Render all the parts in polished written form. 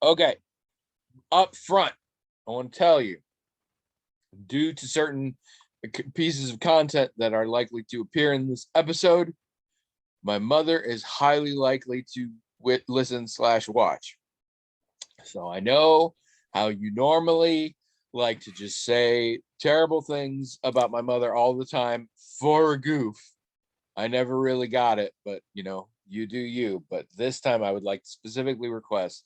Okay, up front, I want to tell you, due to certain pieces of content that are likely to appear in this episode, my mother is highly likely to listen/watch. So I know how you normally like to just say terrible things about my mother all the time for a goof. I never really got it, but you do you. But this time I would like to specifically request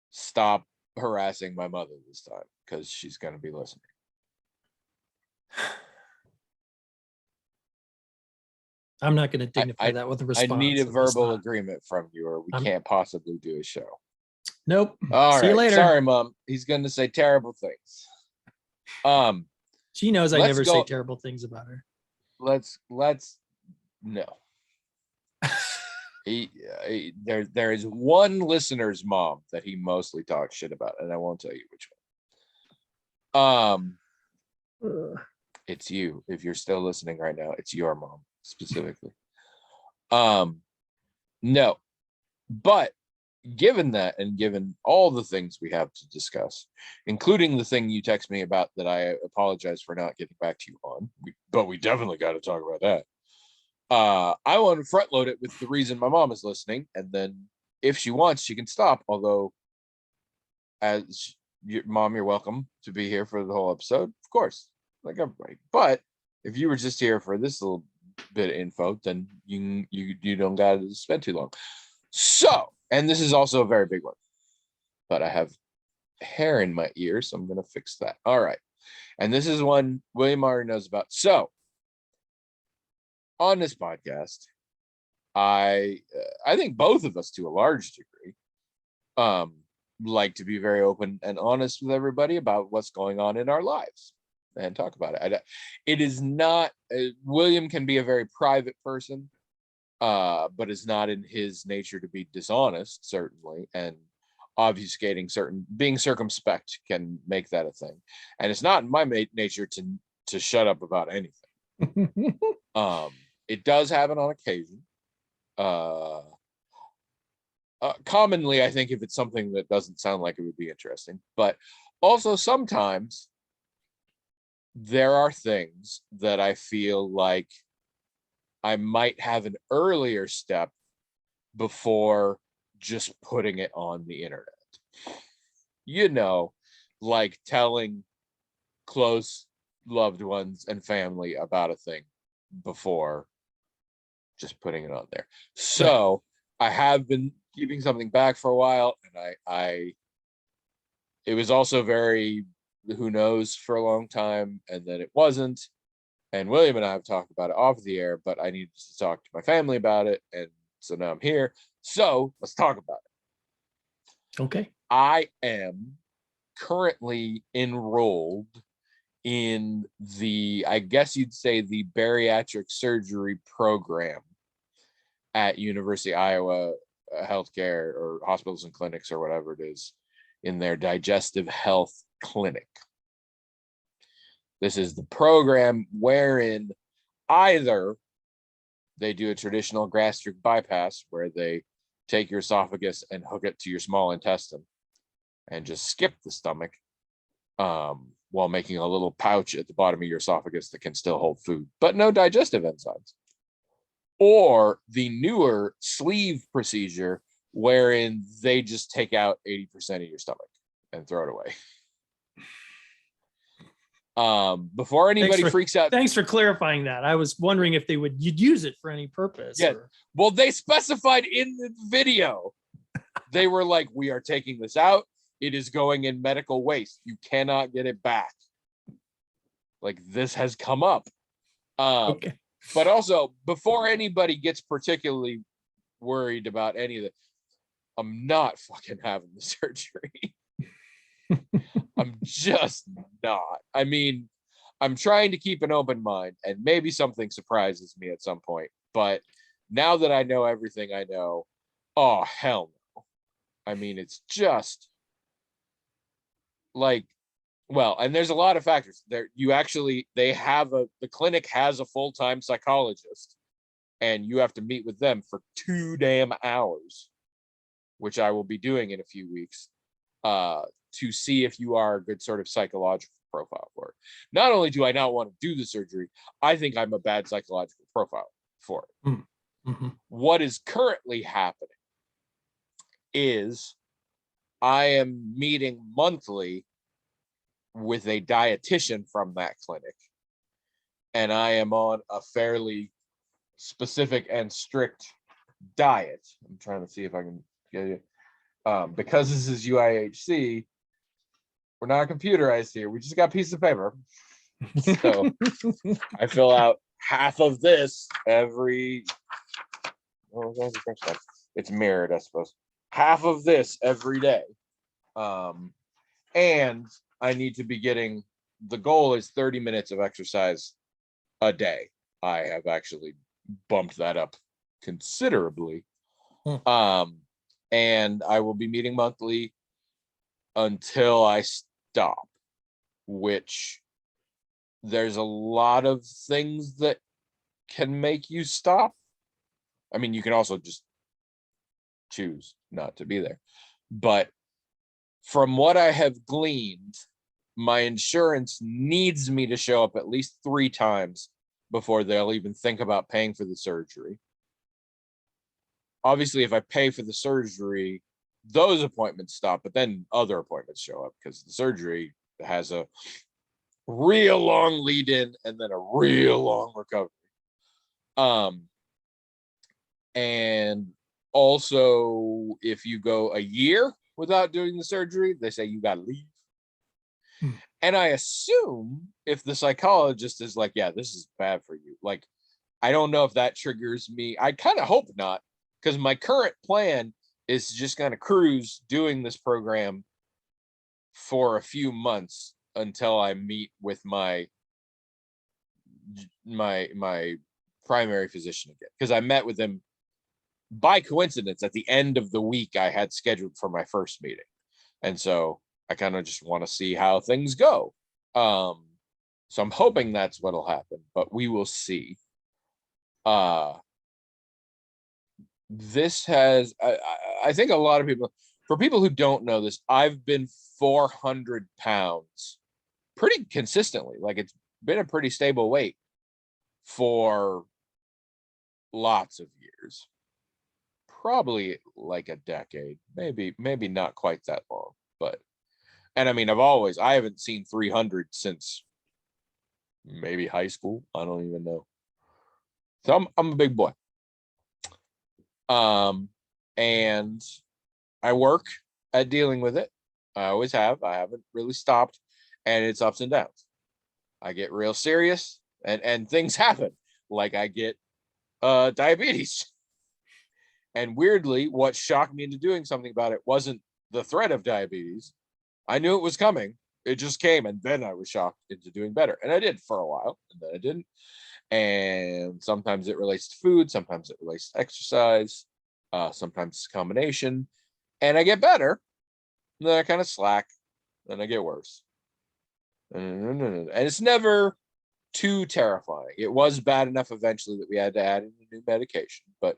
stop harassing my mother this time because she's going to be listening. I'm not going to dignify that with a response. I need a verbal agreement from you, or we can't possibly do a show. Nope. All See you right. later. Sorry, Mom. He's going to say terrible things. She knows I never say terrible things about her. Let's no. There is one listener's mom that he mostly talks shit about, and I won't tell you which one. It's you. If you're still listening right now, it's your mom specifically. No, but given that, and given all the things we have to discuss, including the thing you text me about that I apologize for not getting back to you on, but we definitely got to talk about that. I want to front load it with the reason my mom is listening, and then if she wants, she can stop. Although, as your mom, you're welcome to be here for the whole episode, of course, like everybody. But if you were just here for this little bit of info, then you don't got to spend too long. So, and this is also a very big one, but I have hair in my ear, so I'm gonna fix that. All right, and this is one William already knows about. So, on this podcast, I think both of us, to a large degree, like to be very open and honest with everybody about what's going on in our lives and talk about it. It is not William can be a very private person, but it's not in his nature to be dishonest, certainly, and being circumspect can make that a thing, and it's not in my nature to shut up about anything. It does happen on occasion. Commonly, I think if it's something that doesn't sound like it would be interesting, but also sometimes there are things that I feel like I might have an earlier step before just putting it on the internet. Like telling close loved ones and family about a thing before just putting it on there. So I have been keeping something back for a while, and it was also very who knows for a long time, and then it wasn't. And William and I have talked about it off the air, but I needed to talk to my family about it, and so now I'm here. So let's talk about it. Okay. I am currently enrolled in I guess you'd say, the bariatric surgery program at University of Iowa Healthcare, or hospitals and clinics, or whatever it is, in their digestive health clinic. This is the program wherein either they do a traditional gastric bypass, where they take your esophagus and hook it to your small intestine and just skip the stomach, while making a little pouch at the bottom of your esophagus that can still hold food, but no digestive enzymes. Or the newer sleeve procedure, wherein they just take out 80% of your stomach and throw it away. Before anybody freaks out. Thanks for clarifying that. I was wondering if you'd use it for any purpose. Yeah. Well, they specified in the video. They were like, we are taking this out. It is going in medical waste. You cannot get it back. Like, this has come up. Okay. But also, before anybody gets particularly worried about any of it, I'm not fucking having the surgery. I'm just not. I mean, I'm trying to keep an open mind, and maybe something surprises me at some point. But now that I know everything I know, oh, hell no. I mean, it's just like, well, and there's a lot of factors there. The clinic has a full-time psychologist, and you have to meet with them for 2 damn hours which I will be doing in a few weeks, to see if you are a good sort of psychological profile for it. Not only do I not want to do the surgery, I think I'm a bad psychological profile for it. Mm-hmm. What is currently happening is I am meeting monthly with a dietitian from that clinic, and I am on a fairly specific and strict diet. I'm trying to see if I can get it. Because this is UIHC, we're not computerized here. We just got a piece of paper. So I fill out half of this every. It's mirrored, I suppose. Half of this every day. And I need to be getting, the goal is 30 minutes of exercise a day. I have actually bumped that up considerably. And I will be meeting monthly until I stop, which there's a lot of things that can make you stop. I mean, you can also just choose not to be there. But from what I have gleaned, my insurance needs me to show up at least 3 times before they'll even think about paying for the surgery. Obviously, if I pay for the surgery, those appointments stop, but then other appointments show up because the surgery has a real long lead in and then a real long recovery. And also, if you go a year without doing the surgery, they say you got to leave. And I assume if the psychologist is like, yeah, this is bad for you, like, I don't know if that triggers me. I kind of hope not, because my current plan is just going to cruise doing this program for a few months until I meet with my primary physician again, because I met with him by coincidence at the end of the week I had scheduled for my first meeting. And so I kind of just want to see how things go. So I'm hoping that's what'll happen, but we will see. This has, I think a lot of people, for people who don't know this, I've been 400 pounds pretty consistently. Like, it's been a pretty stable weight for lots of years, probably like a decade, maybe not quite that long, but, and I mean, I haven't seen 300 since maybe high school. I don't even know. So I'm a big boy. And I work at dealing with it. I always have. I haven't really stopped, and it's ups and downs. I get real serious, and things happen. Like, I get diabetes. And weirdly, what shocked me into doing something about it wasn't the threat of diabetes. I knew it was coming. It just came, and then I was shocked into doing better. And I did for a while, and then I didn't. And sometimes it relates to food, sometimes it relates to exercise, sometimes it's a combination. And I get better, and then I kind of slack, then I get worse. And it's never too terrifying. It was bad enough eventually that we had to add in a new medication, but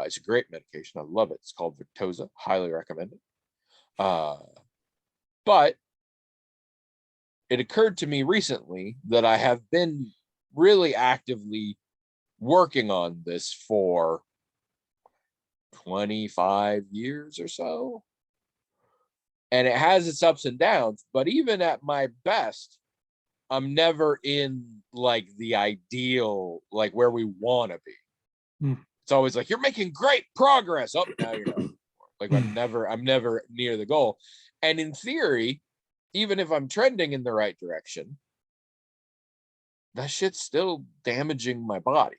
it's a great medication. I love it. It's called Victoza. Highly recommend it. But it occurred to me recently that I have been really actively working on this for 25 years or so. And it has its ups and downs, but even at my best, I'm never in like the ideal, like where we want to be. It's always like, you're making great progress. Oh, now you're not. Like, I'm never near the goal. And in theory, even if I'm trending in the right direction, that shit's still damaging my body.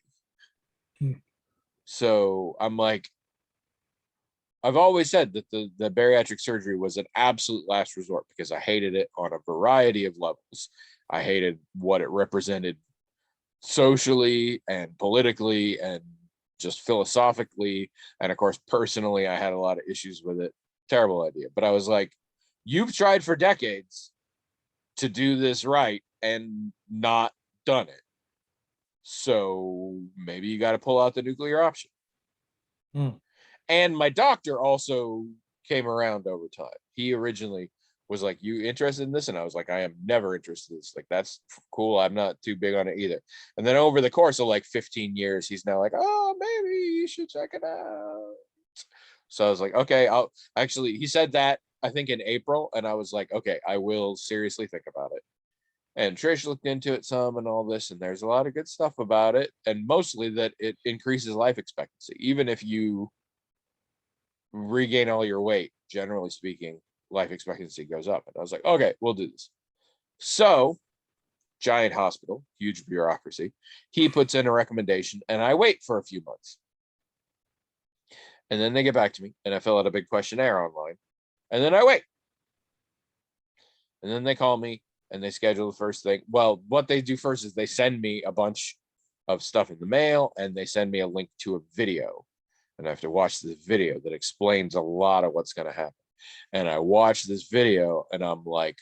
So I'm like, I've always said that the bariatric surgery was an absolute last resort because I hated it on a variety of levels. I hated what it represented socially and politically and just philosophically. And of course, personally, I had a lot of issues with it. Terrible idea. But I was like, you've tried for decades to do this right and not done it. So maybe you got to pull out the nuclear option. And my doctor also came around over time. He originally was like, "You interested in this?" And I was like, "I am never interested in this. Like, that's cool. I'm not too big on it either." And then over the course of like 15 years, he's now like, "Oh, maybe you should check it out." So I was like, "Okay, I'll actually." He said that I think in April, and I was like, "Okay, I will seriously think about it." And Trish looked into it some and all this, and there's a lot of good stuff about it, and mostly that it increases life expectancy, even if you regain all your weight. Generally speaking, life expectancy goes up. And I was like, okay, we'll do this. So, giant hospital, huge bureaucracy. He puts in a recommendation, and I wait for a few months. And then they get back to me, and I fill out a big questionnaire online. And then I wait. And then they call me and they schedule the first thing. Well, what they do first is they send me a bunch of stuff in the mail, and they send me a link to a video. And I have to watch this video that explains a lot of what's going to happen. And I watch this video and I'm like,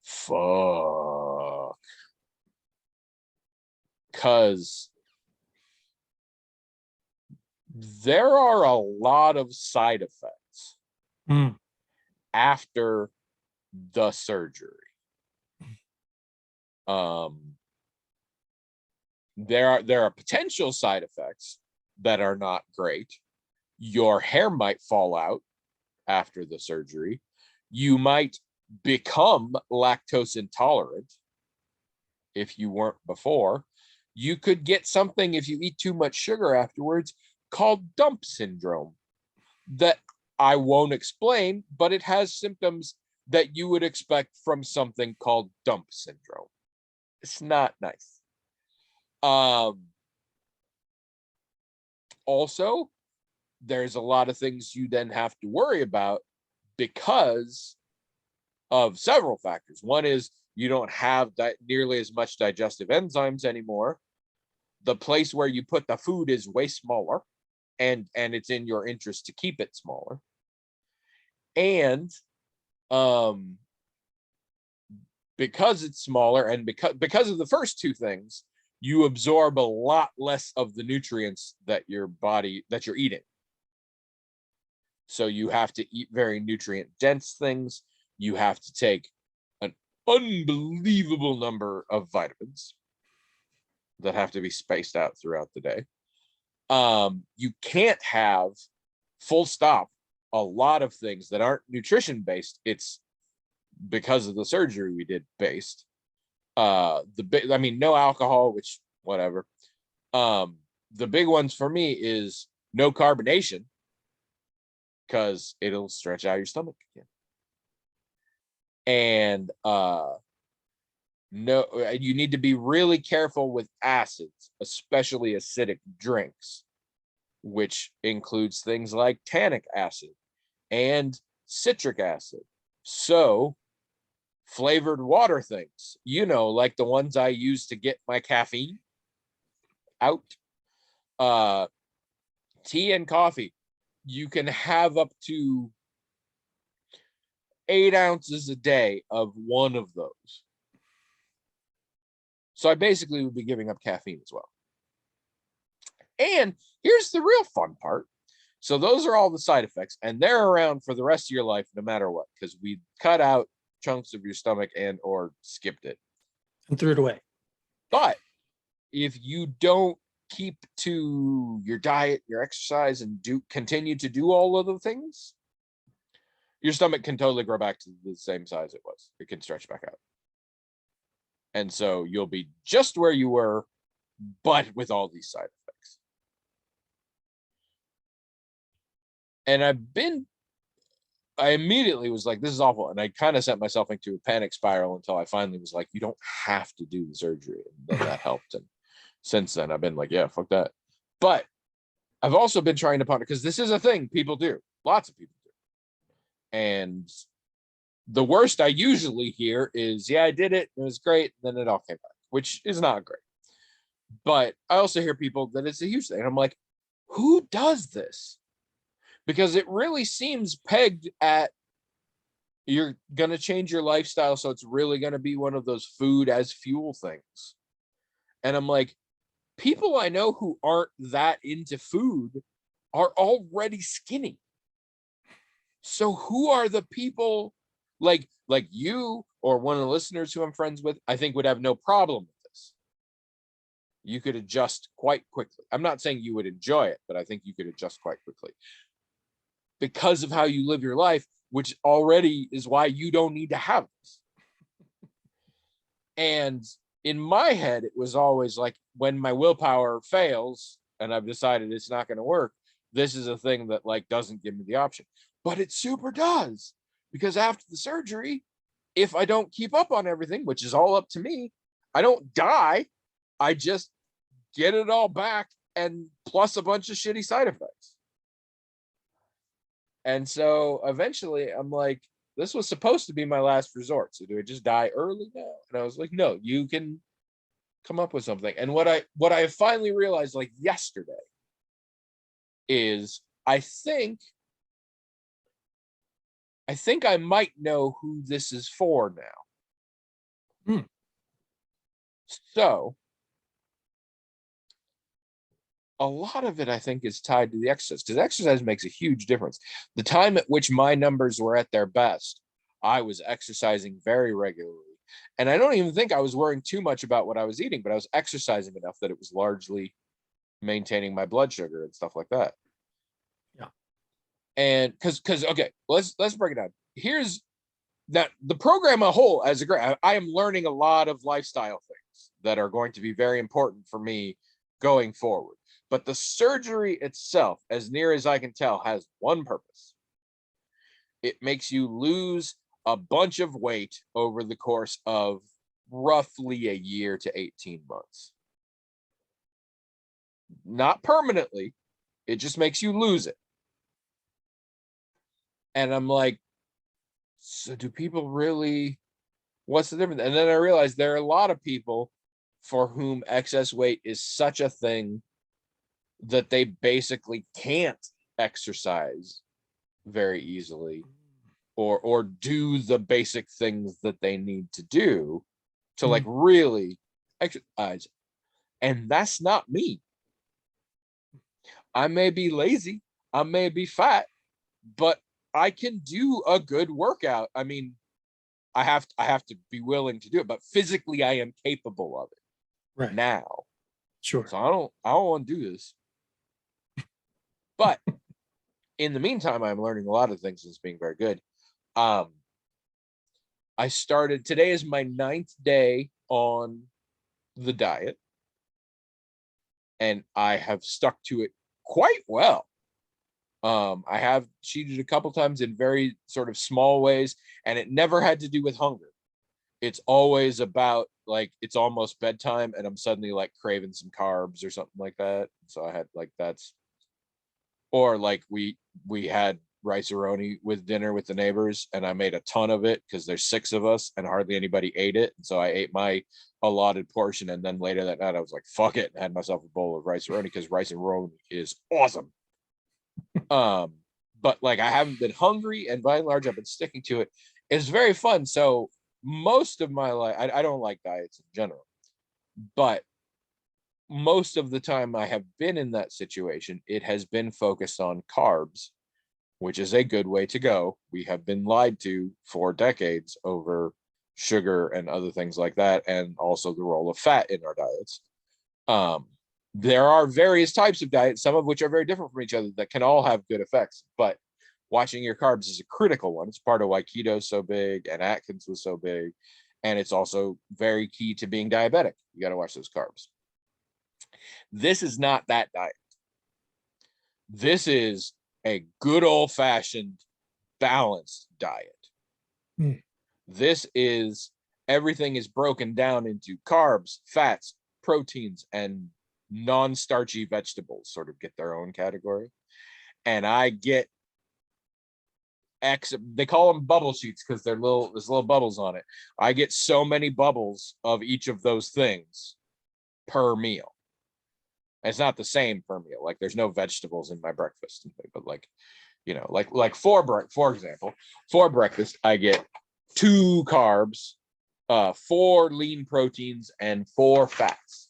fuck. Because there are a lot of side effects after the surgery. There are potential side effects that are not great. Your hair might fall out after the surgery. You might become lactose intolerant if you weren't before. You could get something if you eat too much sugar afterwards called dump syndrome that I won't explain, but it has symptoms that you would expect from something called dump syndrome. It's not nice. Also, there's a lot of things you then have to worry about because of several factors. One is you don't have nearly as much digestive enzymes anymore. The place where you put the food is way smaller, and it's in your interest to keep it smaller. And because it's smaller, and because of the first two things, you absorb a lot less of the nutrients that you're eating. So you have to eat very nutrient dense things. You have to take an unbelievable number of vitamins that have to be spaced out throughout the day. You can't have, full stop, a lot of things that aren't nutrition based. It's because of the surgery we did based. No alcohol, which whatever. The big ones for me is no carbonation, because it'll stretch out your stomach again. And no, you need to be really careful with acids, especially acidic drinks, which includes things like tannic acid and citric acid. So flavored water things, like the ones I use to get my caffeine out, tea and coffee, you can have up to 8 ounces a day of one of those. So I basically would be giving up caffeine as well. And here's the real fun part. So those are all the side effects, and they're around for the rest of your life, no matter what, because we cut out chunks of your stomach and or skipped it and threw it away. But if you don't keep to your diet, your exercise, and continue to do all of the things, your stomach can totally grow back to the same size it was. It can stretch back out. And so you'll be just where you were, but with all these side effects. And I immediately was like, this is awful. And I kind of sent myself into a panic spiral until I finally was like, you don't have to do the surgery. And then that helped. And since then, I've been like, yeah, fuck that. But I've also been trying to ponder, because this is a thing people do. Lots of people do. And the worst I usually hear is, yeah, I did it. It was great. And then it all came back, which is not great. But I also hear people that it's a huge thing. And I'm like, who does this? Because it really seems pegged at, you're going to change your lifestyle, so it's really going to be one of those food as fuel things. And I'm like, people I know who aren't that into food are already skinny. So who are the people like you or one of the listeners who I'm friends with, I think would have no problem with this. You could adjust quite quickly. I'm not saying you would enjoy it, but I think you could adjust quite quickly because of how you live your life, which already is why you don't need to have this. And in my head, it was always like when my willpower fails and I've decided it's not going to work, this is a thing that like doesn't give me the option. But it super does, because after the surgery, if I don't keep up on everything, which is all up to me, I don't die. I just get it all back and plus a bunch of shitty side effects. And so eventually I'm like, this was supposed to be my last resort. So do I just die early now? And I was like, no, you can come up with something. And what I finally realized like yesterday is I think I might know who this is for now. So a lot of it, I think, is tied to the exercise, because exercise makes a huge difference. The time at which my numbers were at their best, I was exercising very regularly. And I don't even think I was worrying too much about what I was eating, but I was exercising enough that it was largely maintaining my blood sugar and stuff like that. Yeah. And because okay, let's break it down. Here's that the program a whole as a great, I am learning a lot of lifestyle things that are going to be very important for me going forward. But the surgery itself, as near as I can tell, has one purpose. It makes you lose a bunch of weight over the course of roughly a year to 18 months. Not permanently, it just makes you lose it. And I'm like, so do people really, what's the difference? And then I realized there are a lot of people for whom excess weight is such a thing that they basically can't exercise very easily or do the basic things that they need to do to like really exercise. And that's not me. I may be lazy, I may be fat, but I can do a good workout. I mean, I have to be willing to do it, but physically I am capable of it right now. Sure. So I don't want to do this. But in the meantime, I'm learning a lot of things and it's being very good. I started, today is my 9th day on the diet, and I have stuck to it quite well. I have cheated a couple times in very sort of small ways, and it never had to do with hunger. It's always about like, it's almost bedtime and I'm suddenly like craving some carbs or something like that. So I had like, that's, or like we had rice-a-roni with dinner with the neighbors and I made a ton of it because there's 6 of us and hardly anybody ate it. And so I ate my allotted portion, and then later that night I was like, fuck it, and had myself a bowl of rice-a-roni because rice-a-roni is awesome. But like I haven't been hungry, and by and large I've been sticking to it. It's very fun. So most of my life, I don't like diets in general, but most of the time I have been in that situation, it has been focused on carbs, which is a good way to go. We have been lied to for decades over sugar and other things like that, and also the role of fat in our diets. There are various types of diets, some of which are very different from each other, that can all have good effects, but watching your carbs is a critical one. It's part of why keto is so big and Atkins was so big. And it's also very key to being diabetic. You got to watch those carbs. This is not that diet. This is a good old-fashioned balanced diet. This is, everything is broken down into carbs, fats, proteins, and non-starchy vegetables sort of get their own category. And I get they call them bubble sheets because there's little bubbles on it. I get so many bubbles of each of those things per meal. It's not the same per meal. Like there's no vegetables in my breakfast, but like, you know, like for example, for breakfast, I get 2 carbs, 4 lean proteins, and 4 fats.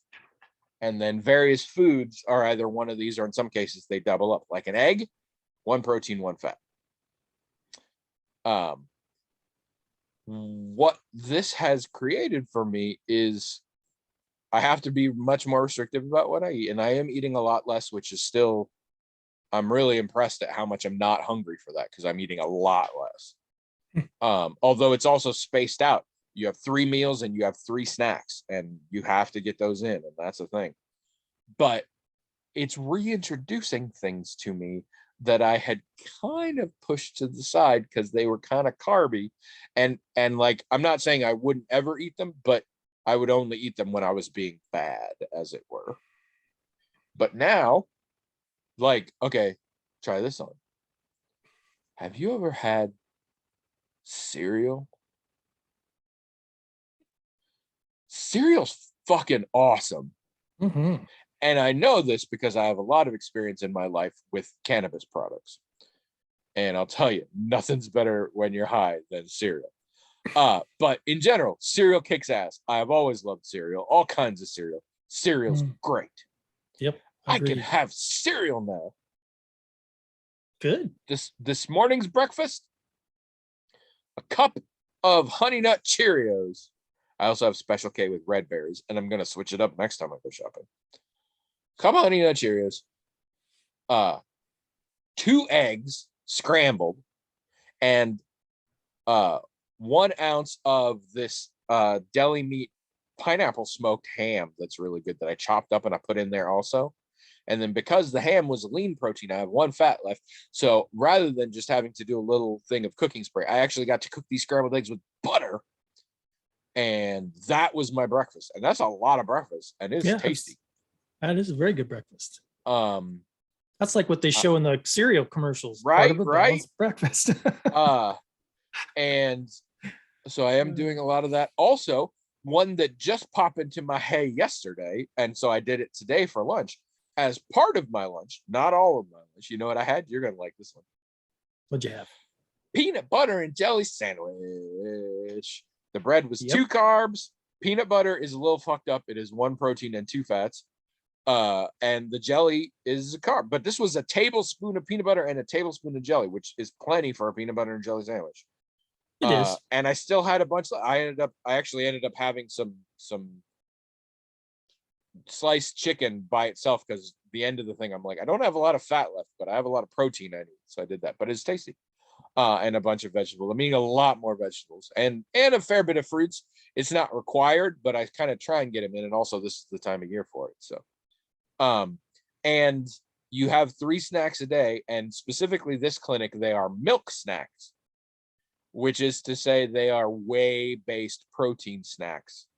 And then various foods are either one of these, or in some cases they double up, like an egg, 1 protein, 1 fat. What this has created for me is I have to be much more restrictive about what I eat, and I am eating a lot less, which is still, I'm really impressed at how much I'm not hungry for that, because I'm eating a lot less. Although it's also spaced out. You have 3 meals and you have 3 snacks, and you have to get those in, and that's the thing. But it's reintroducing things to me that I had kind of pushed to the side because they were kind of carby. And like, I'm not saying I wouldn't ever eat them, but I would only eat them when I was being bad, as it were. But now, like, okay, try this on. Have you ever had cereal? Cereal's fucking awesome. Mm-hmm. And I know this because I have a lot of experience in my life with cannabis products. And I'll tell you, nothing's better when you're high than cereal. But in general, cereal kicks ass. I have always loved cereal, all kinds of cereal. Cereal's great. Yep. I can have cereal now. Good. This morning's breakfast, a cup of Honey Nut Cheerios. I also have Special K with red berries, and I'm gonna switch it up next time I go shopping. Cup of Honey Nut Cheerios, 2 eggs scrambled, and 1 ounce of this deli meat pineapple smoked ham that's really good that I chopped up and I put in there also. And then because the ham was a lean protein, I have 1 fat left. So rather than just having to do a little thing of cooking spray, I actually got to cook these scrambled eggs with butter. And that was my breakfast. And that's a lot of breakfast. And it's tasty. That is a very good breakfast. That's like what they show in the cereal commercials. Right, right. Breakfast. And so I am doing a lot of that. Also, one that just popped into my head yesterday, and so I did it today for lunch. As part of my lunch, not all of my lunch. You know what I had? You're gonna like this one. What'd you have? Peanut butter and jelly sandwich. The bread was 2 carbs. Peanut butter is a little fucked up. It is 1 protein and 2 fats. And the jelly is a carb. But this was a tablespoon of peanut butter and a tablespoon of jelly, which is plenty for a peanut butter and jelly sandwich. It is. And I still had a bunch. I actually ended up having some sliced chicken by itself, because the end of the thing, I'm like, I don't have a lot of fat left, but I have a lot of protein I need. So I did that, but it's tasty. And a bunch of vegetables. I'm eating a lot more vegetables and a fair bit of fruits. It's not required, but I kind of try and get them in. And also this is the time of year for it. So, and you have 3 snacks a day, and specifically this clinic, they are milk snacks, which is to say they are whey-based protein snacks.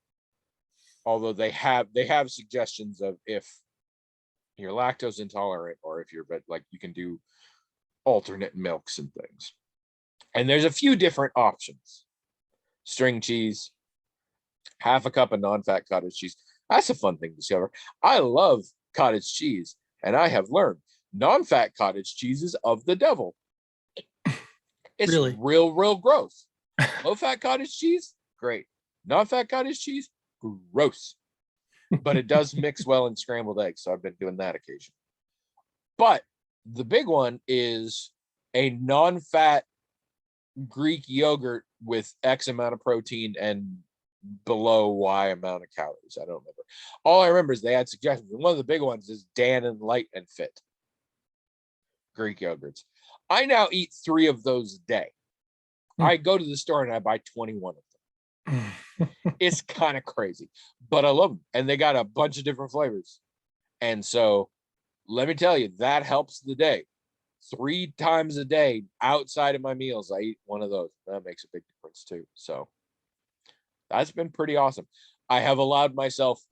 Although they have suggestions of if you're lactose intolerant, or if you're, but like, you can do alternate milks and things. And there's a few different options. String cheese, half a cup of non-fat cottage cheese. That's a fun thing to discover. I love cottage cheese, and I have learned non-fat cottage cheese is of the devil. It's really real gross. Low-fat cottage cheese, great. Non-fat cottage cheese, gross. But it does mix well in scrambled eggs, so I've been doing that occasionally. But the big one is a non-fat Greek yogurt with X amount of protein and below Y amount of calories. I don't remember. All I remember is they had suggestions. And one of the big ones is Dannon Light and Fit Greek yogurts. I now eat 3 of those a day. I go to the store and I buy 21 of them. It's kind of crazy, but I love them. And they got a bunch of different flavors. And so let me tell you, that helps the day. 3 times a day outside of my meals, I eat one of those. That makes a big difference too. So that's been pretty awesome. I have allowed myself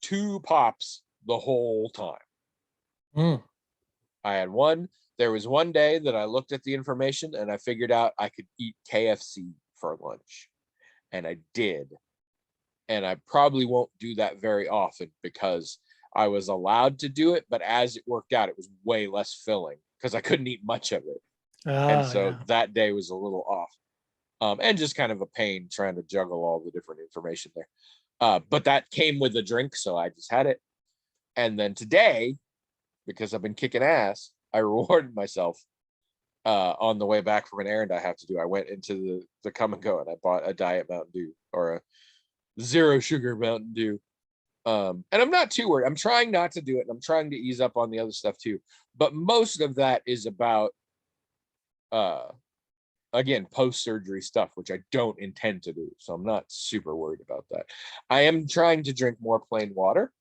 2 pops the whole time. I had one. There was one day that I looked at the information and I figured out I could eat KFC for lunch. And I did. And I probably won't do that very often because I was allowed to do it. But as it worked out, it was way less filling because I couldn't eat much of it. And so that day was a little off. And just kind of a pain trying to juggle all the different information there. But that came with a drink, so I just had it. And then today, because I've been kicking ass, I rewarded myself on the way back from an errand I have to do. I went into the Come and Go and I bought a Diet Mountain Dew or a 0 sugar Mountain Dew. And I'm not too worried. I'm trying not to do it. And I'm trying to ease up on the other stuff too. But most of that is about, again, post-surgery stuff, which I don't intend to do. So I'm not super worried about that. I am trying to drink more plain water,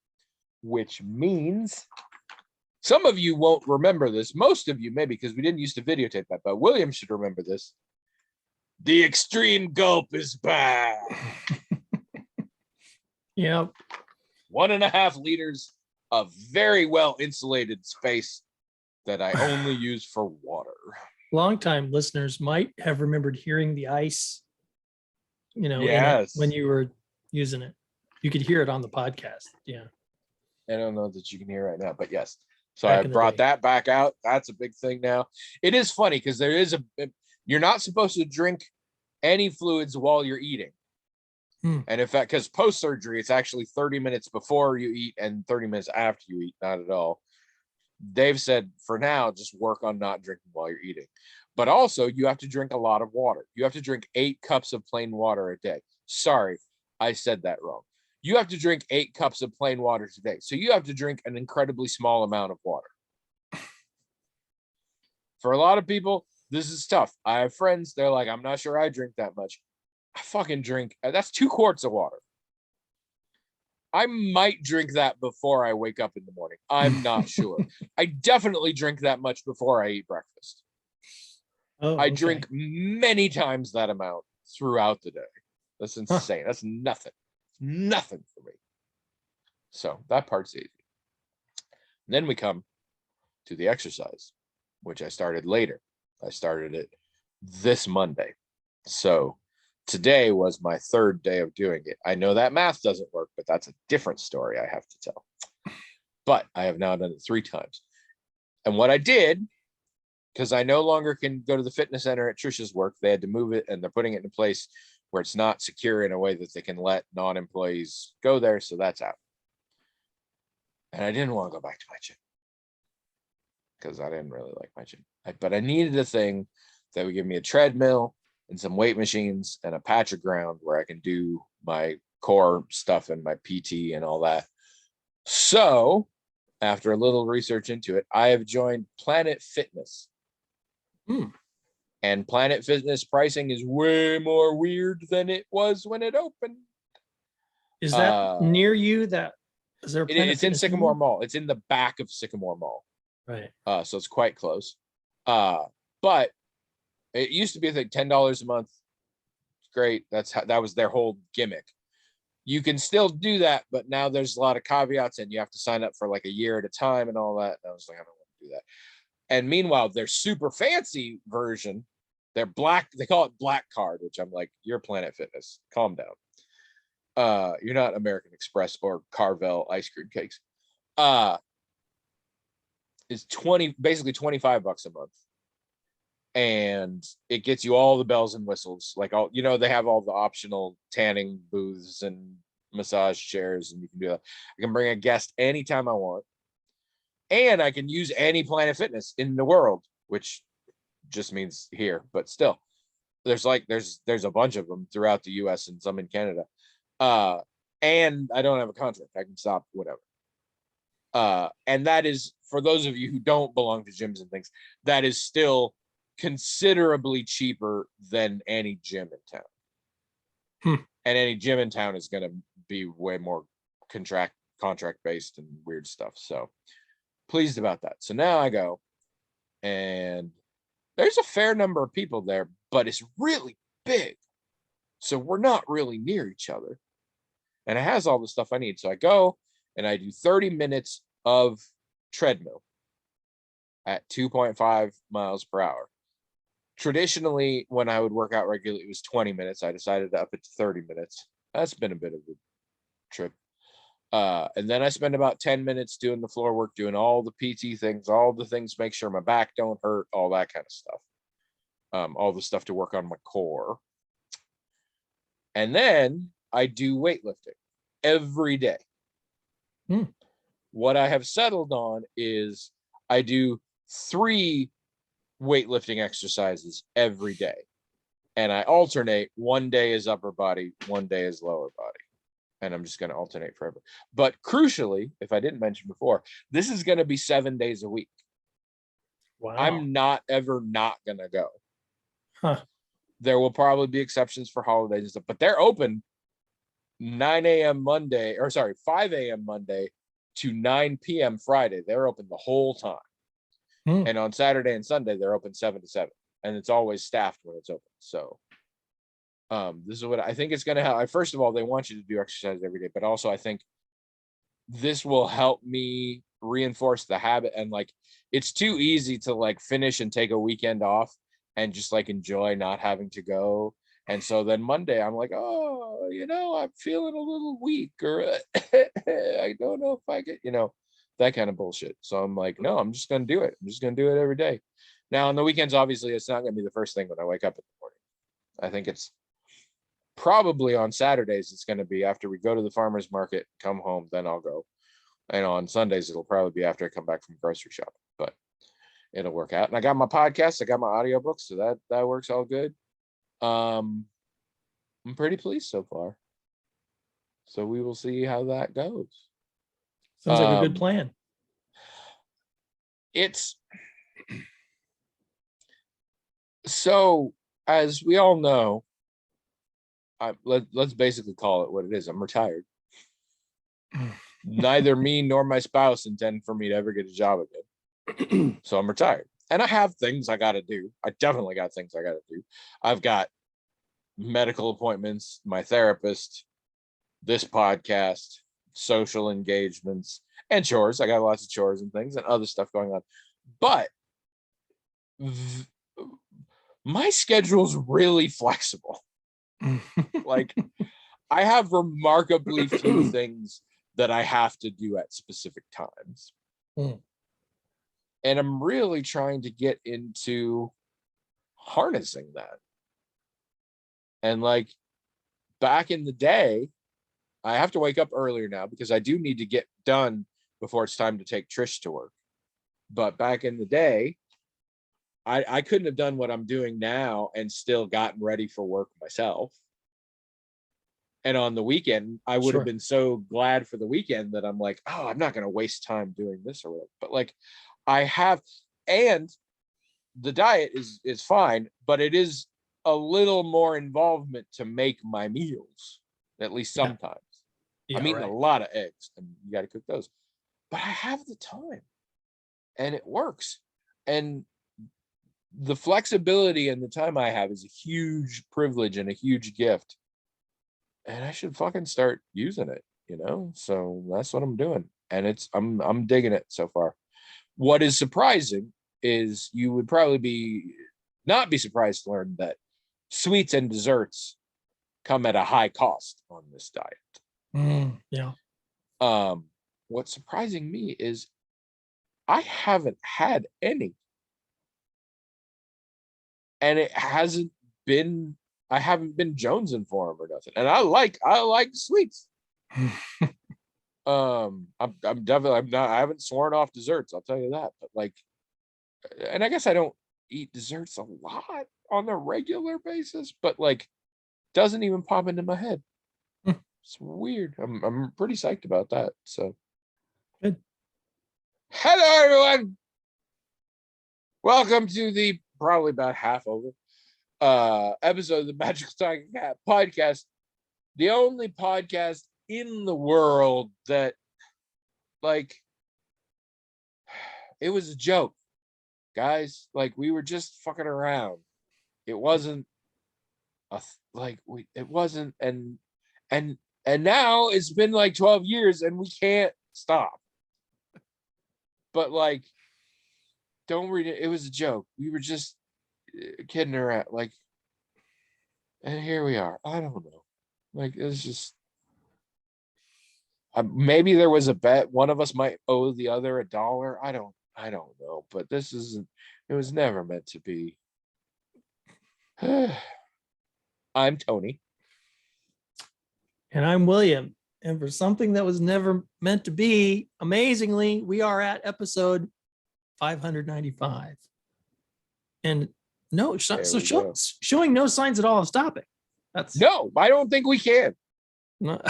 which means some of you won't remember this. Most of you maybe, because we didn't used to videotape that, but William should remember this. The extreme gulp is back. Yep. 1.5 liters of very well insulated space that I only use for water. Longtime listeners might have remembered hearing the ice, in it Yes. when you were using it. You could hear it on the podcast. Yeah. I don't know that you can hear right now, but yes. So Back I in the brought day. that back out. That's a big thing now. It is funny because you're not supposed to drink any fluids while you're eating. And in fact, because post-surgery, it's actually 30 minutes before you eat and 30 minutes after you eat, not at all. They've said for now, just work on not drinking while you're eating. But also, you have to drink a lot of water. You have to drink 8 cups of plain water a day. Sorry, I said that wrong. You have to drink 8 cups of plain water today. So you have to drink an incredibly small amount of water. For a lot of people, this is tough. I have friends, they're like, I'm not sure I drink that much. I fucking drink, that's 2 quarts of water. I might drink that before I wake up in the morning. I'm not sure. I definitely drink that much before I eat breakfast. I drink many times that amount throughout the day. That's insane. That's nothing. Nothing for me. So that part's easy. And then we come to the exercise, which I started later. I started it this Monday. So today was my 3rd day of doing it. I know that math doesn't work, but that's a different story I have to tell. But I have now done it 3 times. And what I did, because I no longer can go to the fitness center at Trisha's work, they had to move it and they're putting it in a place where it's not secure in a way that they can let non-employees go there. So that's out. And I didn't want to go back to my gym because I didn't really like my gym. But I needed a thing that would give me a treadmill and some weight machines and a patch of ground where I can do my core stuff and my PT and all that. So after a little research into it, I have joined Planet Fitness. And Planet Fitness pricing is way more weird than it was when it opened. Is that near you? Is there a Planet It's in Fitness Sycamore Mall. It's in the back of Sycamore Mall. Right. So it's quite close. But it used to be, I think, $10 a month. It's great. That was their whole gimmick. You can still do that, but now there's a lot of caveats and you have to sign up for like a year at a time and all that. And I was like, I don't want to do that. And meanwhile, their super fancy version, their black, they call it Black Card, which I'm like, you're Planet Fitness. Calm down. You're not American Express or Carvel ice cream cakes. It's basically $25 a month. And it gets you all the bells and whistles, like all, they have all the optional tanning booths and massage chairs, and you can do that. I can bring a guest anytime I want, and I can use any Planet Fitness in the world, which just means here, but still, there's a bunch of them throughout the U.S. and some in Canada. And I don't have a contract; I can stop whatever. And that is, for those of you who don't belong to gyms and things, that is still considerably cheaper than any gym in town. And any gym in town is going to be way more contract based and weird stuff. So pleased about that. So now I go, and there's a fair number of people there, but it's really big. So we're not really near each other. And it has all the stuff I need. So I go and I do 30 minutes of treadmill at 2.5 miles per hour. Traditionally, when I would work out regularly, it was 20 minutes. I decided to up it to 30 minutes. That's been a bit of a trip. And then I spend about 10 minutes doing the floor work, doing all the PT things, all the things, make sure my back don't hurt, all that kind of stuff. All the stuff to work on my core. And then I do weightlifting every day. What I have settled on is I do 3 weightlifting exercises every day. And I alternate. One day is upper body, one day is lower body. And I'm just going to alternate forever. But crucially, if I didn't mention before, this is going to be 7 days a week. Wow. I'm not ever not going to go. Huh. There will probably be exceptions for holidays and stuff, but they're open 9 a.m. Monday, or sorry, 5 a.m. Monday to 9 p.m. Friday. They're open the whole time. And on Saturday and Sunday, they're open 7 to 7. And it's always staffed when it's open. So this is what I think it's going to help. First of all, they want you to do exercise every day, but also I think this will help me reinforce the habit. And like, it's too easy to like finish and take a weekend off and just like enjoy not having to go. And so then Monday I'm like, oh, I'm feeling a little weak, or I don't know if I get, that kind of bullshit. So I'm like, no, I'm just going to do it. I'm just going to do it every day. Now on the weekends, obviously it's not going to be the first thing when I wake up in the morning. I think it's probably on Saturdays. It's going to be after we go to the farmer's market, come home, then I'll go. And on Sundays, it'll probably be after I come back from grocery shopping, but it'll work out. And I got my podcast, I got my audiobooks, so that works all good. I'm pretty pleased so far. So we will see how that goes. Sounds like a good plan. It's so, as we all know, let's basically call it what it is. I'm retired. Neither me nor my spouse intend for me to ever get a job again. So I'm retired. And I have things I got to do. I definitely got things I got to do. I've got medical appointments, my therapist, this podcast, social engagements, and chores. I got lots of chores and things and other stuff going on. But my schedule's really flexible. Like, I have remarkably few things that I have to do at specific times. And I'm really trying to get into harnessing that. And like back in the day, I have to wake up earlier now because I do need to get done before it's time to take Trish to work. But back in the day, I couldn't have done what I'm doing now and still gotten ready for work myself. And on the weekend, I would have been so glad for the weekend that I'm like, oh, I'm not going to waste time doing this or whatever. But like I have, and the diet is fine, but it is a little more involvement to make my meals, at least sometimes. I'm eating a lot of eggs and you got to cook those, but I have the time and it works. And the flexibility and the time I have is a huge privilege and a huge gift. And I should fucking start using it, So that's what I'm doing. And I'm digging it so far. What is surprising is you would probably not be surprised to learn that sweets and desserts come at a high cost on this diet. Yeah. What's surprising me is I haven't had any. And it hasn't been, I haven't been jonesing for them or nothing. And I like sweets. I'm definitely, I haven't sworn off desserts, I'll tell you that. But like, and I guess I don't eat desserts a lot on a regular basis, but like, doesn't even pop into my head. It's weird. I'm pretty psyched about that. So good. Hello everyone. Welcome to the probably about half over episode of the Magical Talking Cat podcast, the only podcast in the world that, like, it was a joke, guys. Like, we were just fucking around. It wasn't it wasn't, and now it's been like 12 years and we can't stop. But like, don't read it. It was a joke. We were just kidding around, like, and here we are. I don't know. Like, it's just maybe there was a bet one of us might owe the other $1. I don't know. But it was never meant to be. I'm Tony. And I'm William. And for something that was never meant to be, amazingly, we are at episode 595. And no, There we go. showing no signs at all of stopping. That's No, I don't think we can. no,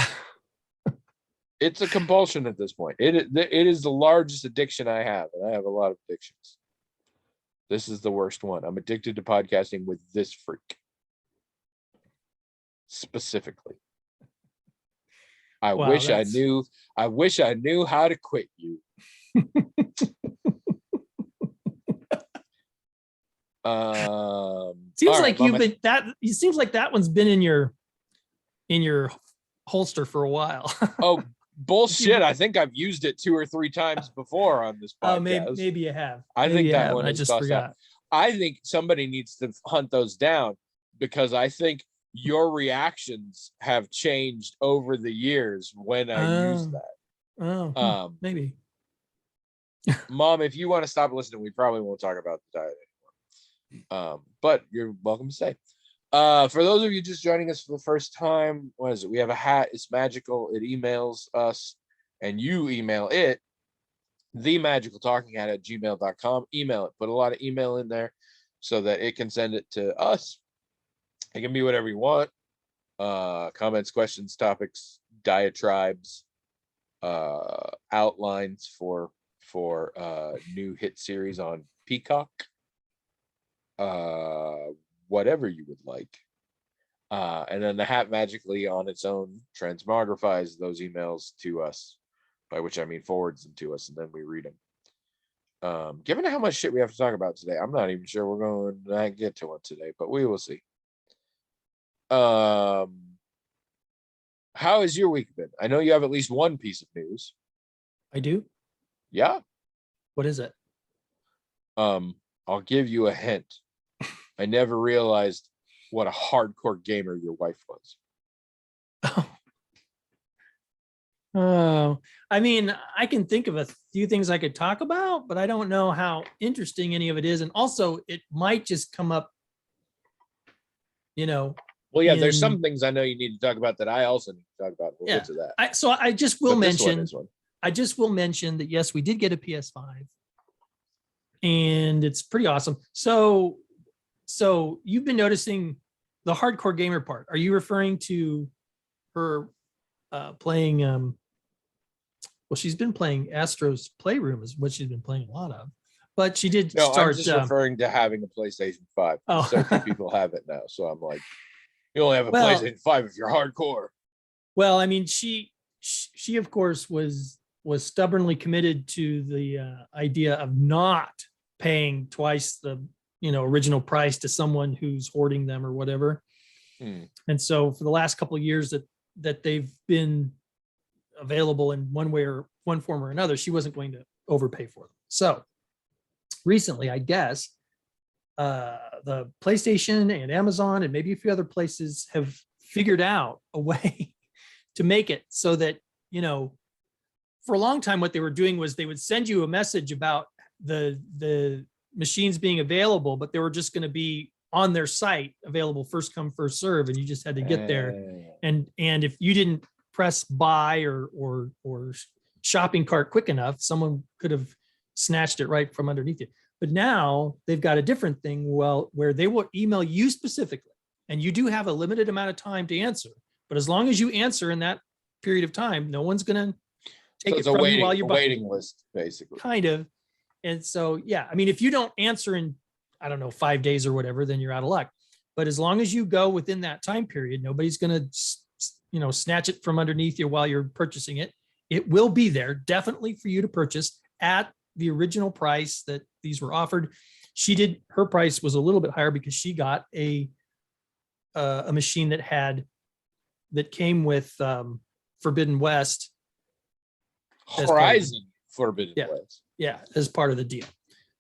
It's a compulsion at this point. It is the largest addiction I have, and I have a lot of addictions. This is the worst one. I'm addicted to podcasting with this freak. Specifically. I Wow, wish I that's- knew how to quit you. seems all like right, you've been that. It seems like that one's been in your holster for a while. Oh, bullshit. I think I've used it 2 or 3 times before on this podcast. Oh, maybe you have. I Maybe think you that have. one I is just bust forgot. out. I think somebody needs to hunt those down, because I think your reactions have changed over the years when I use that. Oh, maybe. Mom, if you want to stop listening, we probably won't talk about the diet anymore. But you're welcome to stay. For those of you just joining us for the first time, what is it? We have a hat. It's magical. It emails us, and you email it, themagicaltalkinghat@gmail.com. Email it. Put a lot of email in there so that it can send it to us. It can be whatever you want. Comments, questions, topics, diatribes, outlines for new hit series on Peacock. Whatever you would like. And then the hat magically on its own transmogrifies those emails to us, by which I mean forwards them to us, and then we read them. Given how much shit we have to talk about today, I'm not even sure we're going to get to one today, but we will see. How has your week been? I know you have at least one piece of news. I do. Yeah. What is it? I'll give you a hint. I never realized what a hardcore gamer your wife was. Oh, I mean, I can think of a few things I could talk about, but I don't know how interesting any of it is. And also, it might just come up, Well, yeah, there's in- some things I know you need to talk about that I also need to talk about. We'll get to that. I just will But this one mention. is one. I just will mention that yes, we did get a PS5, and it's pretty awesome. So you've been noticing the hardcore gamer part. Are you referring to her playing? Well, she's been playing Astro's Playroom is what she's been playing a lot of, but she did No, start. I'm just referring to having a PlayStation 5. Oh. So few people have it now. So I'm like, you only have a Well- PlayStation 5 if you're hardcore. Well, I mean, she of course was stubbornly committed to the idea of not paying twice the original price to someone who's hoarding them or whatever. And so for the last couple of years that they've been available in one form or another, she wasn't going to overpay for them. So recently, I guess, the PlayStation and Amazon and maybe a few other places have figured out a way to make it so that, for a long time, what they were doing was they would send you a message about the machines being available, but they were just going to be on their site available first come, first serve, and you just had to get there. And if you didn't press buy or shopping cart quick enough, someone could have snatched it right from underneath you. But now they've got a different thing, where they will email you specifically, and you do have a limited amount of time to answer. But as long as you answer in that period of time, no one's going to take it from you while you're waiting list, basically. kind of. And so, yeah, I mean, if you don't answer in, I don't know, 5 days or whatever, then you're out of luck. But as long as you go within that time period, nobody's going to, snatch it from underneath you while you're purchasing it. It will be there definitely for you to purchase at the original price that these were offered. Her price was a little bit higher because she got a machine that came with Forbidden West. Horizon Forbidden Yeah. West. Yeah, as part of the deal.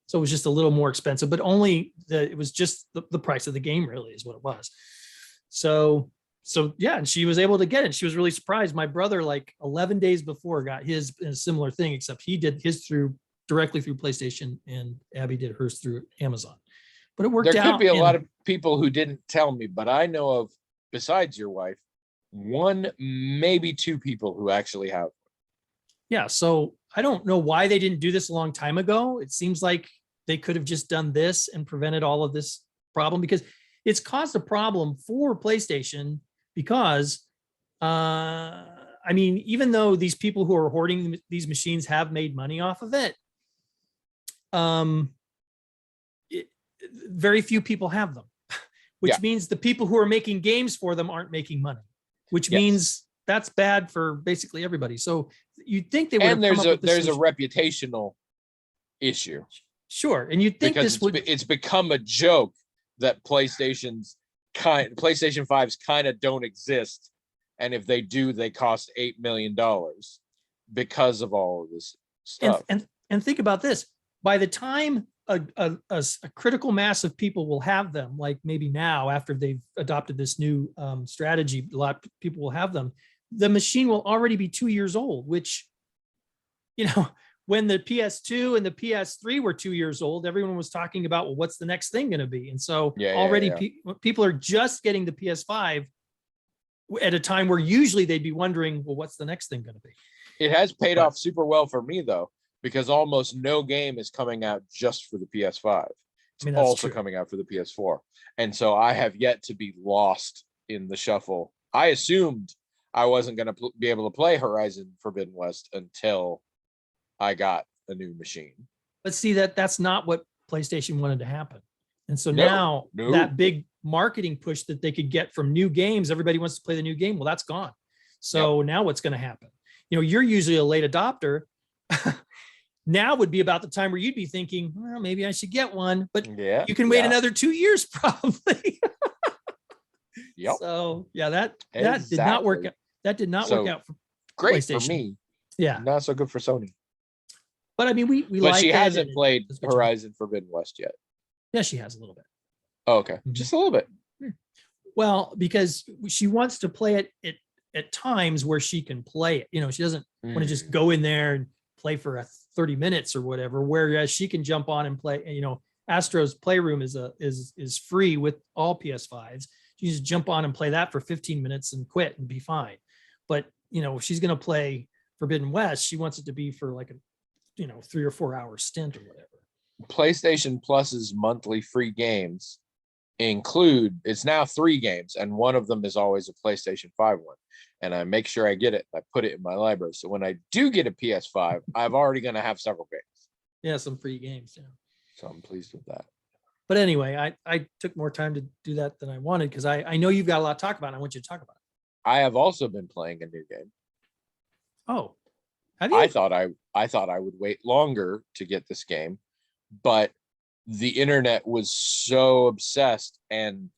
So it was just a little more expensive, but only it was just the price of the game really is what it was. So yeah, and she was able to get it. She was really surprised. My brother, like 11 days before, got his in a similar thing, except he did his directly through PlayStation, and Abby did hers through Amazon. But it worked out. There could be a lot of people who didn't tell me, but I know of, besides your wife, one, maybe two people who actually have. Yeah, so I don't know why they didn't do this a long time ago. It seems like they could have just done this and prevented all of this problem, because it's caused a problem for PlayStation because I mean, even though these people who are hoarding these machines have made money off of it, um, it, very few people have them, which Yeah. means the people who are making games for them aren't making money, which Yes. means that's bad for basically everybody. So you'd think they would And have come up with this there's a solution. reputational issue Sure, and you'd think because this would. it's become a joke that PlayStation 5's kind of don't exist, and if they do, they cost $8 million because of all of this stuff. And think about this: by the time a critical mass of people will have them, like maybe now after they've adopted this new strategy, a lot of people will have them. The machine will already be 2 years old, which, you know, when the PS2 and the PS3 were 2 years old, everyone was talking about, well, what's the next thing going to be? And so already people are just getting the PS5 at a time where usually they'd be wondering, well, what's the next thing going to be? It has paid off super well for me, though, because almost no game is coming out just for the PS5. It's also coming out for the PS4. And so I have yet to be lost in the shuffle. I assumed I wasn't going to be able to play Horizon Forbidden West until I got a new machine. But see, that's not what PlayStation wanted to happen. And so now that big marketing push that they could get from new games, everybody wants to play the new game. Well, that's gone. So now what's going to happen? You know, you're usually a late adopter. Now would be about the time where you'd be thinking, well, maybe I should get one, but you can wait another 2 years probably. Yep. So yeah, that did not work. That did not work out for great PlayStation. For me. Yeah. Not so good for Sony. But I mean, we but she hasn't played Horizon Forbidden West yet. Yeah, she has a little bit. Oh, okay. Just a little bit. Well, because she wants to play it at times where she can play it. You know, she doesn't want to just go in there and play for 30 minutes or whatever, whereas she can jump on and play. You know, Astro's Playroom is free with all PS5s. You just jump on and play that for 15 minutes and quit and be fine. But, you know, if she's going to play Forbidden West, she wants it to be for like a, 3 or 4 hour stint or whatever. PlayStation Plus's monthly free games include, it's now 3 games, and one of them is always a PlayStation 5 one. And I make sure I get it. I put it in my library. So when I do get a PS5, I'm already going to have several games. Yeah, some free games. Yeah. So I'm pleased with that. But anyway, I took more time to do that than I wanted because I know you've got a lot to talk about. And I want you to talk about it. I have also been playing a new game. Oh, have you? I thought I would wait longer to get this game, but the internet was so obsessed and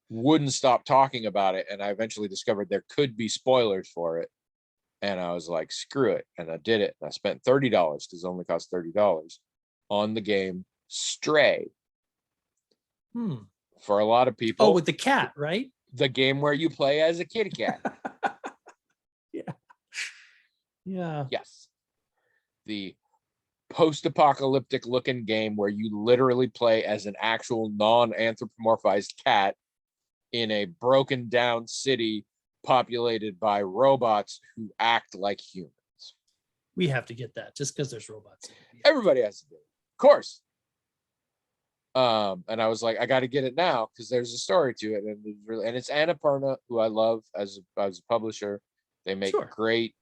wouldn't stop talking about it. And I eventually discovered there could be spoilers for it. And I was like, screw it. And I did it. And I spent $30 because it only cost $30 on the game Stray. For a lot of people. Oh, with the cat, right? The game where you play as a kitty cat. Yeah. Yes. The post-apocalyptic looking game where you literally play as an actual non-anthropomorphized cat in a broken down city populated by robots who act like humans. We have to get that just because there's robots. Everybody has to do it. Of course. And I was like, I got to get it now because there's a story to it, and it's Annapurna, who I love as a publisher. They make great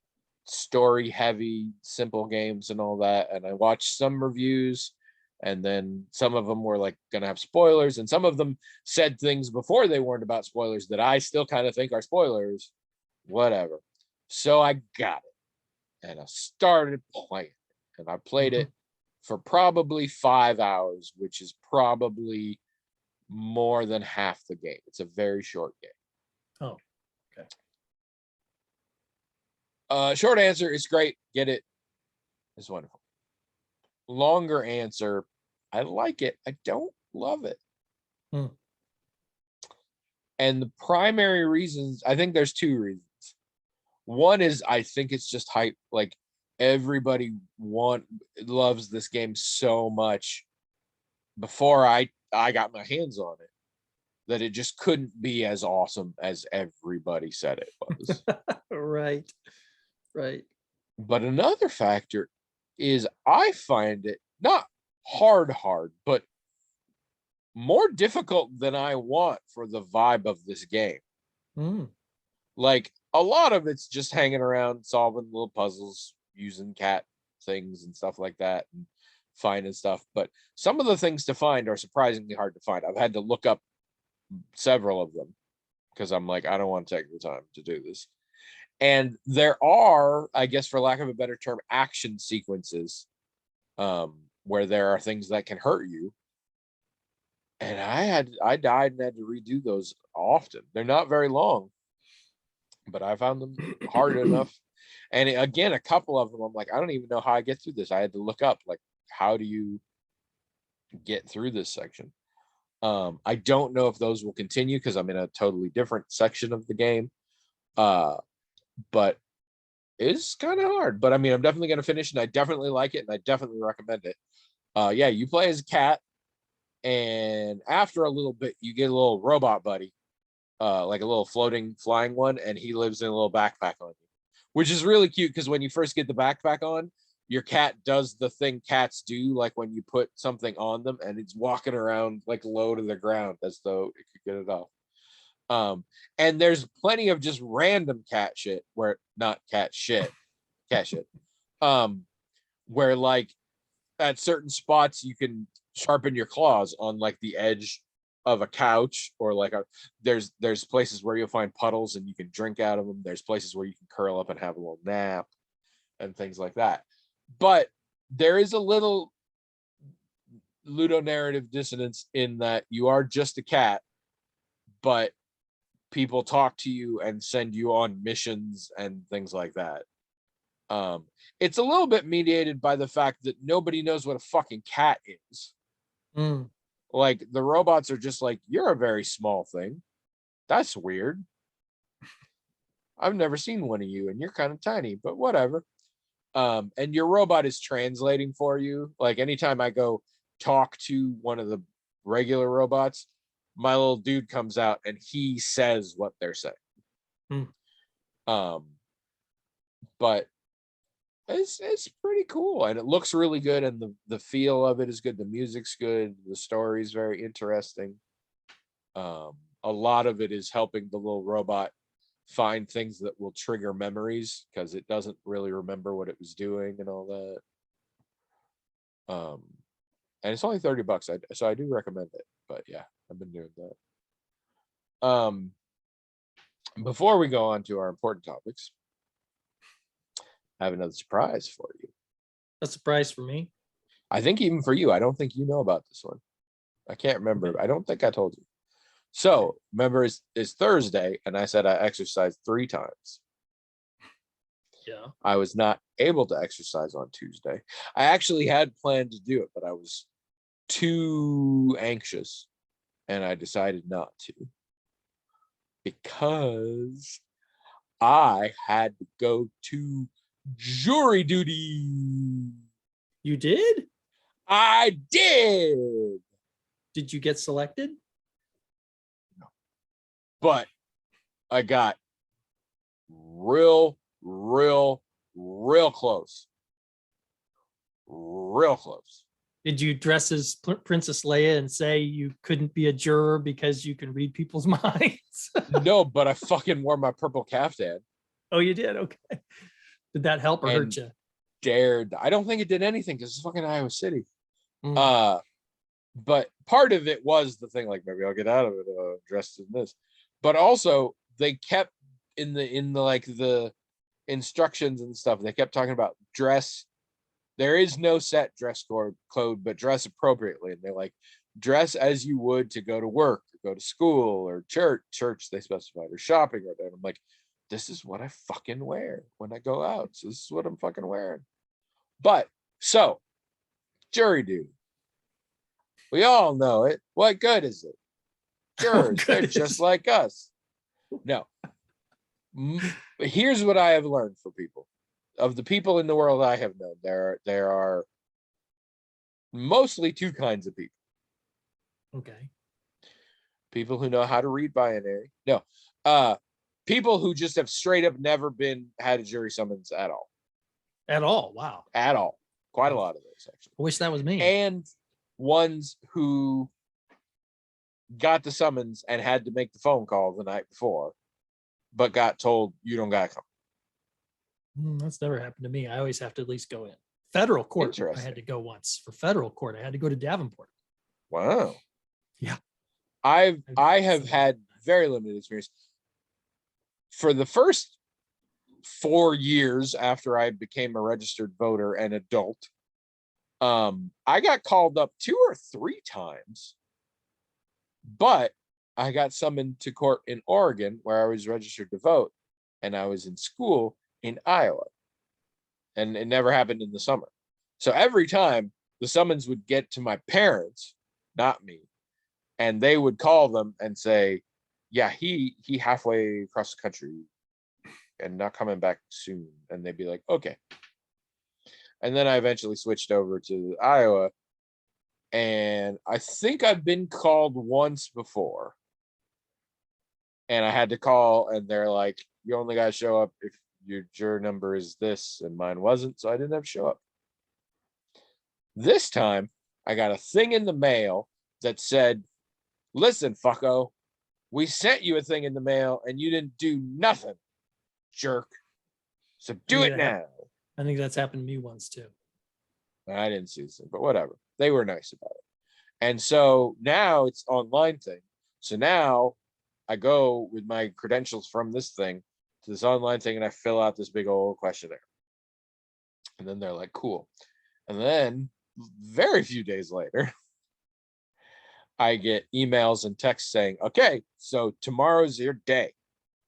story-heavy, simple games and all that. And I watched some reviews, and then some of them were like going to have spoilers, and some of them said things before they warned about spoilers that I still kind of think are spoilers. Whatever. So I got it, and I started playing it, and I played it for probably 5 hours, which is probably more than half the game. It's a very short game. Oh, okay. Short answer, it's great. Get it. It's wonderful. Longer answer, I like it. I don't love it. And the primary reasons, I think there's 2 reasons. One is I think it's just hype. Like, everybody loves this game so much before I got my hands on it that it just couldn't be as awesome as everybody said it was. Right. Right. But another factor is I find it not hard, but more difficult than I want for the vibe of this game. Mm. Like a lot of it's just hanging around, solving little puzzles, using cat things and stuff like that, and finding stuff. But some of the things to find are surprisingly hard to find. I've had to look up several of them because I'm like, I don't want to take the time to do this. And there are, I guess, for lack of a better term, action sequences where there are things that can hurt you. And I died and had to redo those often. They're not very long, but I found them hard enough. And again, a couple of them, I'm like, I don't even know how I get through this. I had to look up, like, how do you get through this section? I don't know if those will continue because I'm in a totally different section of the game. But it's kind of hard. But I mean, I'm definitely going to finish, and I definitely like it, and I definitely recommend it. Yeah, you play as a cat, and after a little bit, you get a little robot buddy, like a little floating flying one, and he lives in a little backpack on you, which is really cute because when you first get the backpack on, your cat does the thing cats do, like when you put something on them, and it's walking around like low to the ground as though it could get it off. And there's plenty of just random cat shit where not cat shit, cat shit. Where like at certain spots you can sharpen your claws on like the edge of a couch, or like there's places where you'll find puddles and you can drink out of them. There's places where you can curl up and have a little nap and things like that. But there is a little ludonarrative dissonance in that you are just a cat, but people talk to you and send you on missions and things like that. It's a little bit mediated by the fact that nobody knows what a fucking cat is. Mm. Like the robots are just like, you're a very small thing. That's weird. I've never seen one of you, and you're kind of tiny, but whatever. And your robot is translating for you. Like anytime I go talk to one of the regular robots, my little dude comes out and he says what they're saying. Mm. But it's pretty cool, and it looks really good, and the feel of it is good. The music's good. The story's very interesting. A lot of it is helping the little robot find things that will trigger memories because it doesn't really remember what it was doing and all that. And it's only $30, so I do recommend it. But yeah, I've been doing that. Before we go on to our important topics, I have another surprise for you. A surprise for me. I think even for you, I don't think you know about this one. I can't remember. I don't think I told you. So remember, it's Thursday, and I said I exercised 3 times. Yeah. I was not able to exercise on Tuesday. I actually had planned to do it, but I was too anxious, and I decided not to because I had to go to jury duty. You did? I did. Did you get selected? No. But I got real close. Real close. Did you dress as Princess Leia and say you couldn't be a juror because you can read people's minds? No, but I fucking wore my purple caftan. Oh, you did? Okay. Did that help or hurt you? Dared. I don't think it did anything because it's fucking Iowa City. Mm. But part of it was the thing, like maybe I'll get out of it dressed in this. But also they kept in the like the instructions and stuff, they kept talking about dress. There is no set dress code, but dress appropriately. And they're like, dress as you would to go to work, or go to school, or church they specified, or shopping, or whatever. I'm like, this is what I fucking wear when I go out. So this is what I'm fucking wearing. But so jury duty. We all know it. What good is it? Jurors, they're just like us. No. Here's what I have learned for people. Of the people in the world I have known, there are mostly 2 kinds of people. Okay. People who know how to read binary. No, people who just have straight up never had a jury summons at all. At all. Wow. At all. Quite a lot of those, actually. I wish that was me. And ones who got the summons and had to make the phone call the night before, but got told you don't gotta come. That's never happened to me. I always have to at least go in. Federal court, I Interesting. had to go once. For federal court, I had to go to Davenport. Wow. Yeah. I have had very limited experience. For the first 4 years after I became a registered voter and adult, I got called up 2 or 3 times, but I got summoned to court in Oregon where I was registered to vote, and I was in school in Iowa, and it never happened in the summer. So every time the summons would get to my parents, not me, and they would call them and say, yeah, he halfway across the country and not coming back soon. And they'd be like, okay. And then I eventually switched over to Iowa, and I think I've been called once before, and I had to call, and they're like, you only got to show up if your juror number is this, and mine wasn't, so I didn't have to show up. This time I got a thing in the mail that said, listen, fucko, we sent you a thing in the mail and you didn't do nothing, jerk. So do it now. I think that's happened to me once too. I didn't see this thing, but whatever. They were nice about it. And so now it's online thing. So now I go with my credentials from this thing to this online thing, and I fill out this big old questionnaire. And then they're like, cool. And then very few days later, I get emails and texts saying, okay, so tomorrow's your day.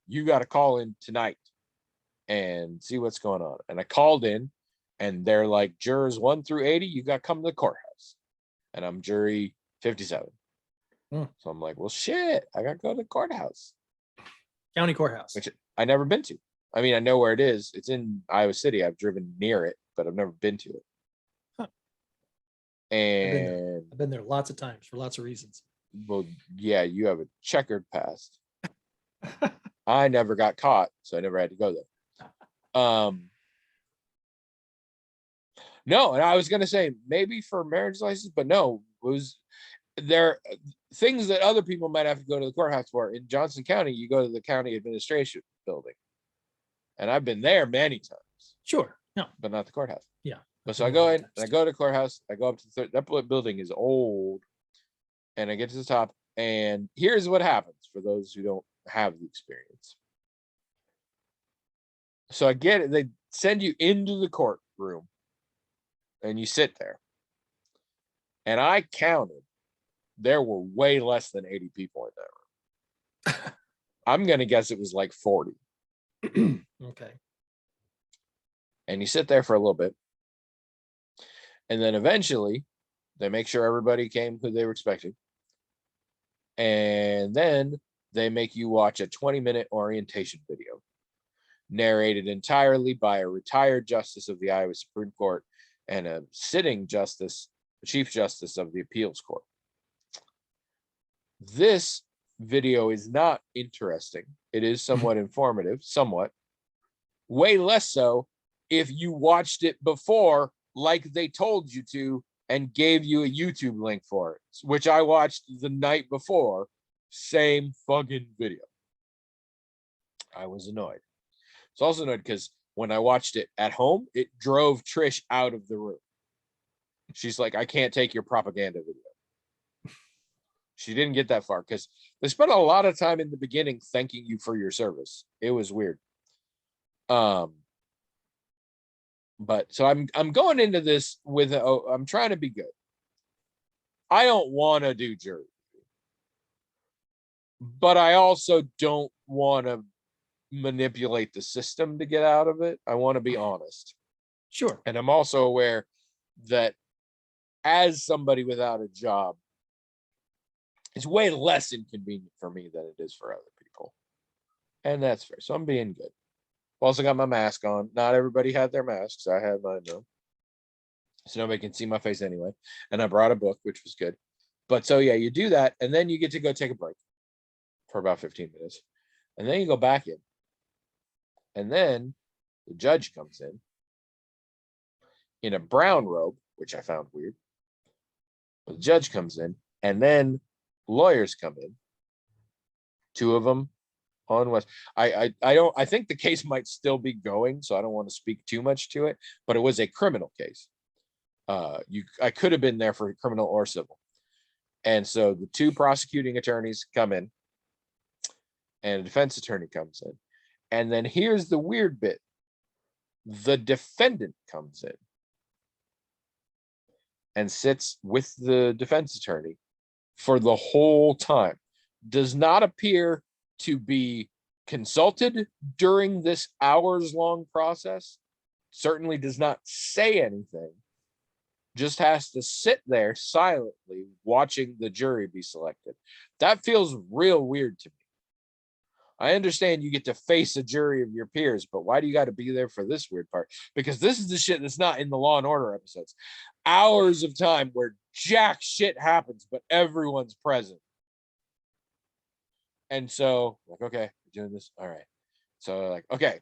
You got to call in tonight and see what's going on. And I called in, and they're like, jurors 1 through 80, you got to come to the courthouse. And I'm jury 57. So I'm like, well, shit, I got to go to the courthouse. County courthouse. Which I never been to. I mean, I know where it is. It's in Iowa City. I've driven near it, but I've never been to it. Huh. And I've been there lots of times for lots of reasons. Well, yeah, you have a checkered past. I never got caught, so I never had to go there. No, and I was gonna say maybe for marriage license, but no, it was there things that other people might have to go to the courthouse for. In Johnson County, you go to the county administration building, and I've been there many times. Sure, no, but not the courthouse. Yeah. But so I go in, and I go to the courthouse. I go up to that building is old, and I get to the top, and here's what happens for those who don't have the experience. So I get it. They send you into the courtroom, and you sit there. And I counted, there were way less than 80 people in that room. I'm going to guess it was like 40. Okay. And you sit there for a little bit. And then eventually, they make sure everybody came who they were expecting. And then they make you watch a 20-minute orientation video, narrated entirely by a retired justice of the Iowa Supreme Court and a sitting justice, Chief Justice of the Appeals Court. This video is not interesting. It is somewhat informative, somewhat. Way less so if you watched it before, like they told you to, and gave you a YouTube link for it, which I watched the night before. Same fucking video. I was annoyed. It's also annoyed because when I watched it at home, it drove Trish out of the room. She's like, I can't take your propaganda video. She didn't get that far because they spent a lot of time in the beginning thanking you for your service. It was weird. But so I'm going into this with I'm trying to be good. I don't want to do jury, but I also don't want to manipulate the system to get out of it. I want to be honest. Sure. And I'm also aware that as somebody without a job, it's way less inconvenient for me than it is for other people. And that's fair. So I'm being good. I've also got my mask on. Not everybody had their masks. I had mine though. So nobody can see my face anyway. And I brought a book, which was good. But so yeah, you do that, and then you get to go take a break. for about 15 minutes. And then you go back in. And then the judge comes in a brown robe, which I found weird. But the judge comes in, and then lawyers come in. Two of them on West. I think the case might still be going, so I don't want to speak too much to it, but it was a criminal case. I could have been there for criminal or civil. And so the two prosecuting attorneys come in, and a defense attorney comes in. And then here's the weird bit. The defendant comes in and sits with the defense attorney for the whole time. Does not appear to be consulted during this hours-long process. Certainly does not say anything. Just has to sit there silently watching the jury be selected. That feels real weird to me. I understand you get to face a jury of your peers, but why do you got to be there for this weird part? Because this is the shit that's not in the Law and Order episodes. Hours of time where jack shit happens, but everyone's present. And so, like, okay, we're doing this. All right. So, like, okay,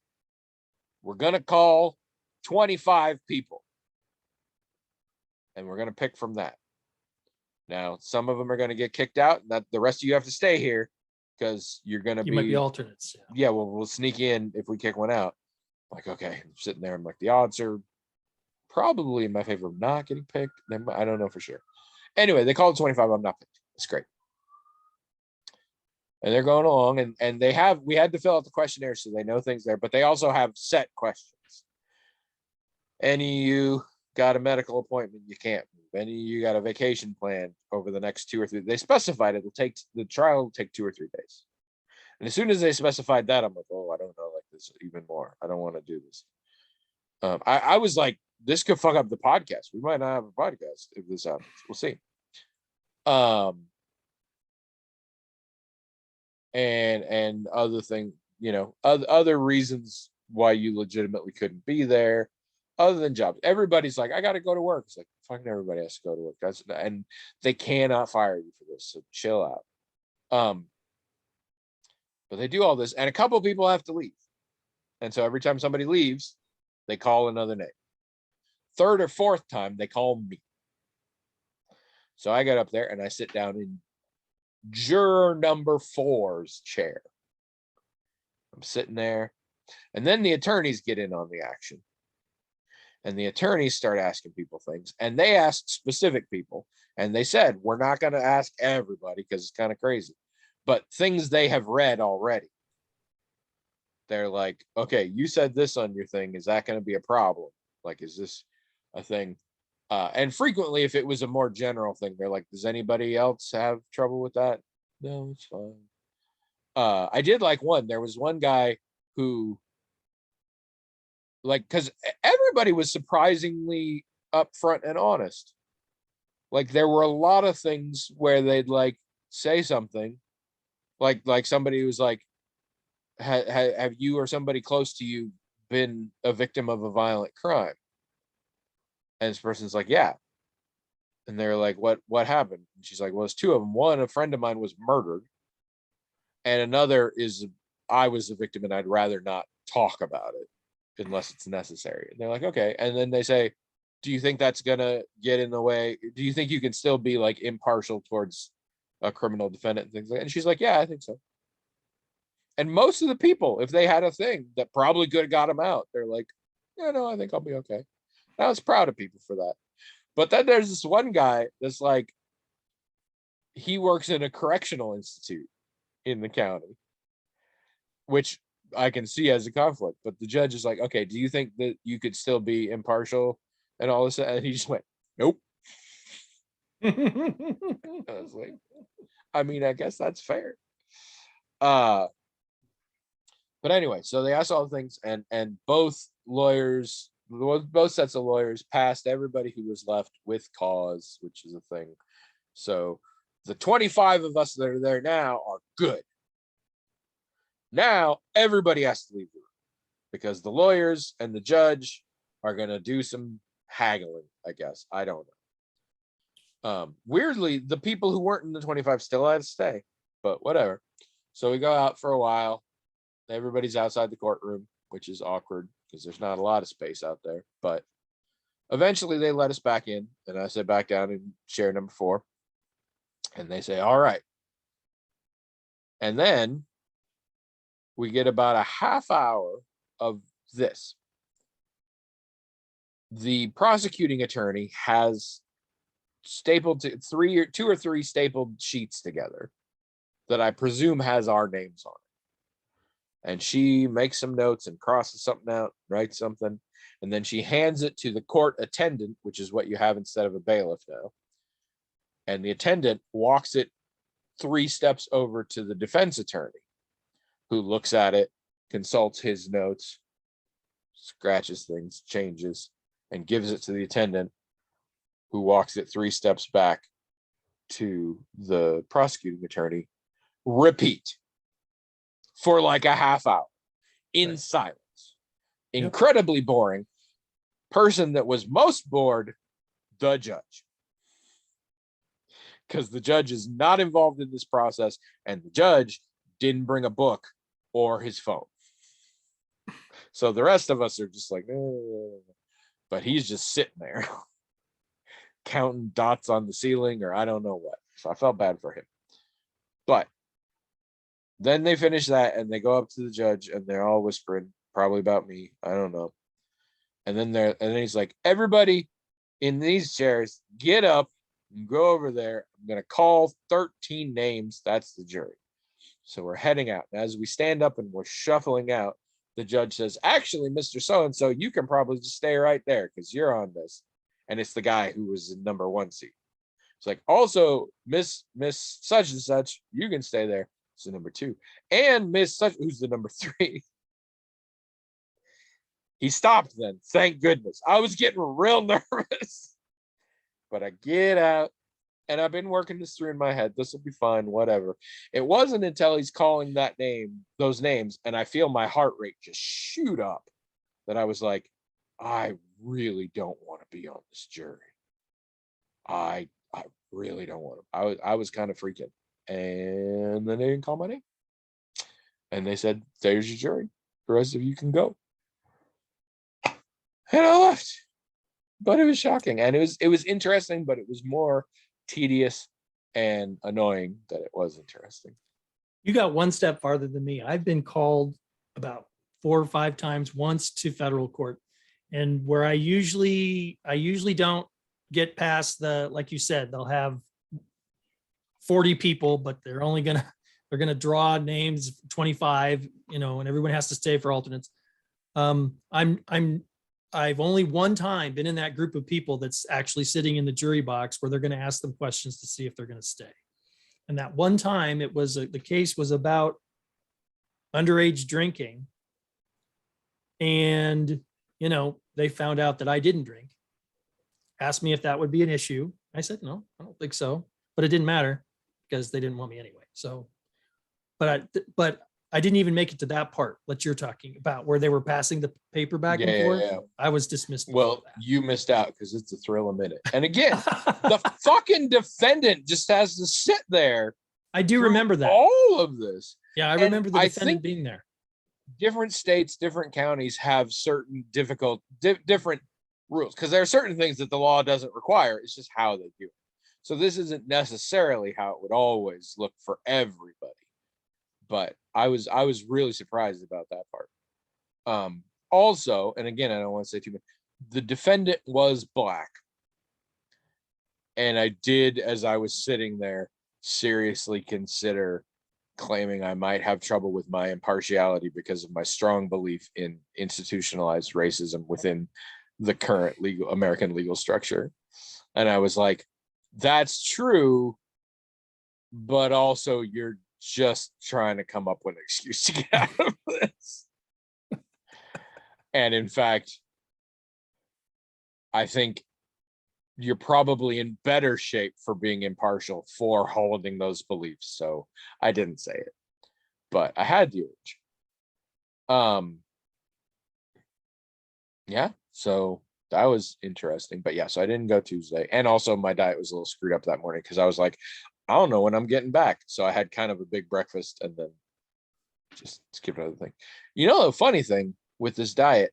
we're going to call 25 people. And we're going to pick from that. Now, some of them are going to get kicked out, and that the rest of you have to stay here because you're going to You might be alternates. Yeah, well, we'll sneak in if we kick one out. Like, okay, I'm sitting there. I'm like, the odds are probably in my favor of not getting picked. I don't know for sure. Anyway, they called 25. I'm not picked. It's great. And they're going along, and we had to fill out the questionnaire so they know things there, but they also have set questions. Any of you got a medical appointment you can't move? Any of you got a vacation planned over the next 2 or 3? They specified the trial will take 2 or 3 days. And as soon as they specified that, I'm like, oh, I don't know, like this even more. I don't want to do this. I was like, this could fuck up the podcast. We might not have a podcast if this happens. We'll see. And other thing, other reasons why you legitimately couldn't be there, other than jobs. Everybody's like, I got to go to work. It's like, fucking everybody has to go to work. And they cannot fire you for this. So chill out. But they do all this, and a couple of people have to leave. And so every time somebody leaves, they call another name. Third or fourth time, they call me. So I get up there and I sit down in juror number 4's chair. I'm sitting there, and then the attorneys get in on the action. And the attorneys start asking people things, and they asked specific people, and they said, we're not going to ask everybody because it's kind of crazy, but things they have read already. They're like, okay, you said this on your thing. Is that going to be a problem? Like, is this a thing? And frequently, if it was a more general thing, they're like, does anybody else have trouble with that? No, it's fine. I did like one. There was one guy who, like, because everybody was surprisingly upfront and honest. Like, there were a lot of things where they'd like say something, like somebody was like, have you or somebody close to you been a victim of a violent crime? And this person's like, yeah. And they're like, what happened? And she's like, well, it's 2 of them. One, a friend of mine was murdered, and another is I was a victim and I'd rather not talk about it unless it's necessary. And they're like, okay. And then they say, do you think that's gonna get in the way? Do you think you can still be like impartial towards a criminal defendant and things like that? And she's like, yeah, I think so. And most of the people, if they had a thing that probably could have got them out, they're like, yeah, no, I think I'll be okay. And I was proud of people for that. But then there's this one guy that's like, he works in a correctional institute in the county, which I can see as a conflict. But the judge is like, okay, do you think that you could still be impartial and all this? And he just went, nope. I was like, I mean, I guess that's fair. But anyway, so they asked all the things, and both sets of lawyers passed everybody who was left with cause, which is a thing. So the 25 of us that are there now are good. Now everybody has to leave the room because the lawyers and the judge are going to do some haggling, I guess. I don't know. Weirdly, the people who weren't in the 25 still had to stay, but whatever. So we go out for a while. Everybody's outside the courtroom, which is awkward because there's not a lot of space out there. But eventually they let us back in, and I sit back down in chair number 4. And they say, all right. And then we get about a half hour of this. The prosecuting attorney has stapled to 2 or 3 stapled sheets together that I presume has our names on it. And she makes some notes and crosses something out, writes something, and then she hands it to the court attendant, which is what you have instead of a bailiff now. And the attendant walks it 3 steps over to the defense attorney, who looks at it, consults his notes, scratches things, changes, and gives it to the attendant, who walks it 3 steps back to the prosecuting attorney. Repeat for like a half hour in silence. Incredibly boring. Person that was most bored, the judge. Because the judge is not involved in this process, and the judge didn't bring a book or his phone. So the rest of us are just like, but he's just sitting there counting dots on the ceiling, or I don't know what. So I felt bad for him. But then they finish that and they go up to the judge and they're all whispering, probably about me. I don't know. And then he's like, everybody in these chairs, get up and go over there. I'm going to call 13 names. That's the jury. So we're heading out. And as we stand up and we're shuffling out, the judge says, actually, Mr. So-and-so, you can probably just stay right there because you're on this. And it's the guy who was in number 1 seat. It's like, also, Miss such and such, you can stay there. It's the number 2. And Miss such, who's the number 3. He stopped then. Thank goodness. I was getting real nervous. But I get out, and I've been working this through in my head. This will be fine, whatever. It wasn't until he's calling those names, and I feel my heart rate just shoot up, that I was like, I really don't want to be on this jury. I really don't want to. I was kind of freaking. And then they didn't call my name. And they said, there's your jury. The rest of you can go. And I left. But it was shocking. And it was interesting, but it was more tedious and annoying than it was interesting. You got one step farther than me. I've been called about 4 or 5 times, once to federal court. And where I usually don't get past like you said, they'll have 40 people, but they're gonna draw names 25, and everyone has to stay for alternates. I've only one time been in that group of people that's actually sitting in the jury box where they're going to ask them questions to see if they're going to stay. And that one time the case was about underage drinking. And, they found out that I didn't drink, asked me if that would be an issue. I said, no, I don't think so, but it didn't matter because they didn't want me anyway. So, but I didn't even make it to that part that you're talking about, where they were passing the paper back and forth. Yeah. I was dismissed. Well, you missed out because it's a thrill a minute. And again, the fucking defendant just has to sit there. I do remember that. All of this. Yeah, I remember the defendant being there. Different states, different counties have certain different rules, because there are certain things that the law doesn't require. It's just how they do it. So this isn't necessarily how it would always look for everybody. But I was really surprised about that part. Also, and again, I don't want to say too much, the defendant was Black. And I did, as I was sitting there, seriously consider claiming I might have trouble with my impartiality because of my strong belief in institutionalized racism within the current American legal structure. And I was like, that's true, but also you're just trying to come up with an excuse to get out of this. And in fact, I think you're probably in better shape for being impartial for holding those beliefs. So I didn't say it, but I had the urge. Yeah, so that was interesting. But yeah, so I didn't go Tuesday. And also my diet was a little screwed up that morning because I was like, I don't know when I'm getting back. So I had kind of a big breakfast and then just skip another thing. You know, the funny thing with this diet,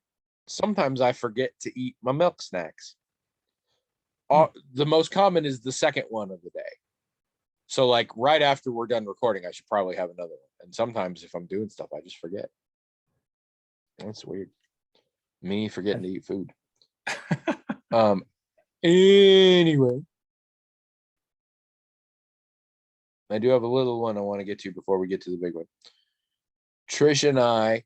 sometimes I forget to eat my milk snacks. The most common is the second one of the day. So like right after we're done recording, I should probably have another one. And sometimes if I'm doing stuff, I just forget. That's weird. Me forgetting to eat food. Anyway, I do have a little one I want to get to before we get to the big one. Trish and I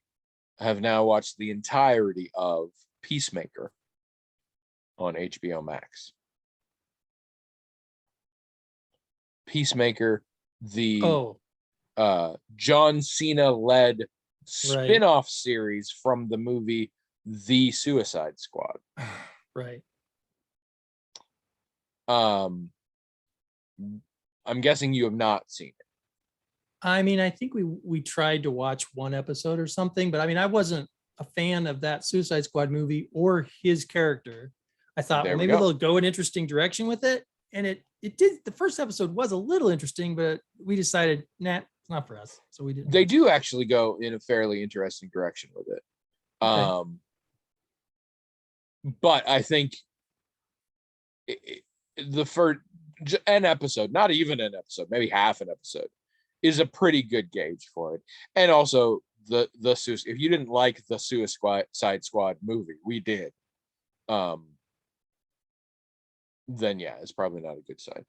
have now watched the entirety of Peacemaker on HBO Max. Peacemaker, the John Cena led spin-off series from the movie The Suicide Squad. Right. I'm guessing you have not seen it. I mean, I think we tried to watch one episode or something, but I mean, I wasn't a fan of that Suicide Squad movie or his character. I thought, well, maybe they'll go an interesting direction with it. And it did. The first episode was a little interesting, but we decided, nah, it's not for us. So we didn't. They do actually go in a fairly interesting direction with it. Okay. But I think the first an episode, not even an episode, maybe half an episode, is a pretty good gauge for it. And also the if you didn't like the Suicide Squad movie, we did. Then yeah, it's probably not a good sign.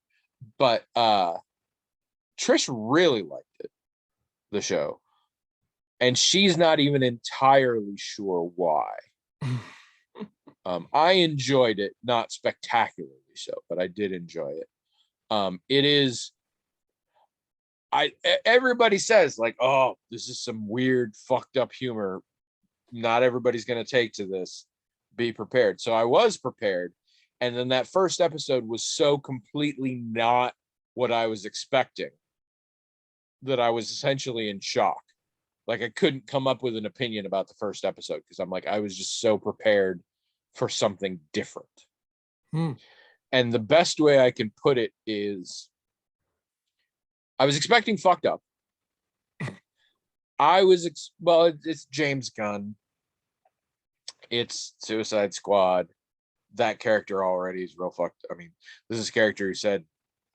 But Trish really liked it, the show. And she's not even entirely sure why. I enjoyed it, not spectacularly so, but I did enjoy it. It is, everybody says like, oh, this is some weird, fucked up humor. Not everybody's going to take to this. Be prepared. So I was prepared. And then that first episode was so completely not what I was expecting that I was essentially in shock. Like I couldn't come up with an opinion about the first episode because I'm like, I was just so prepared for something different. And the best way I can put it is I was expecting fucked up. It's James Gunn. It's Suicide Squad. That character already is real fucked. I mean, this is a character who said,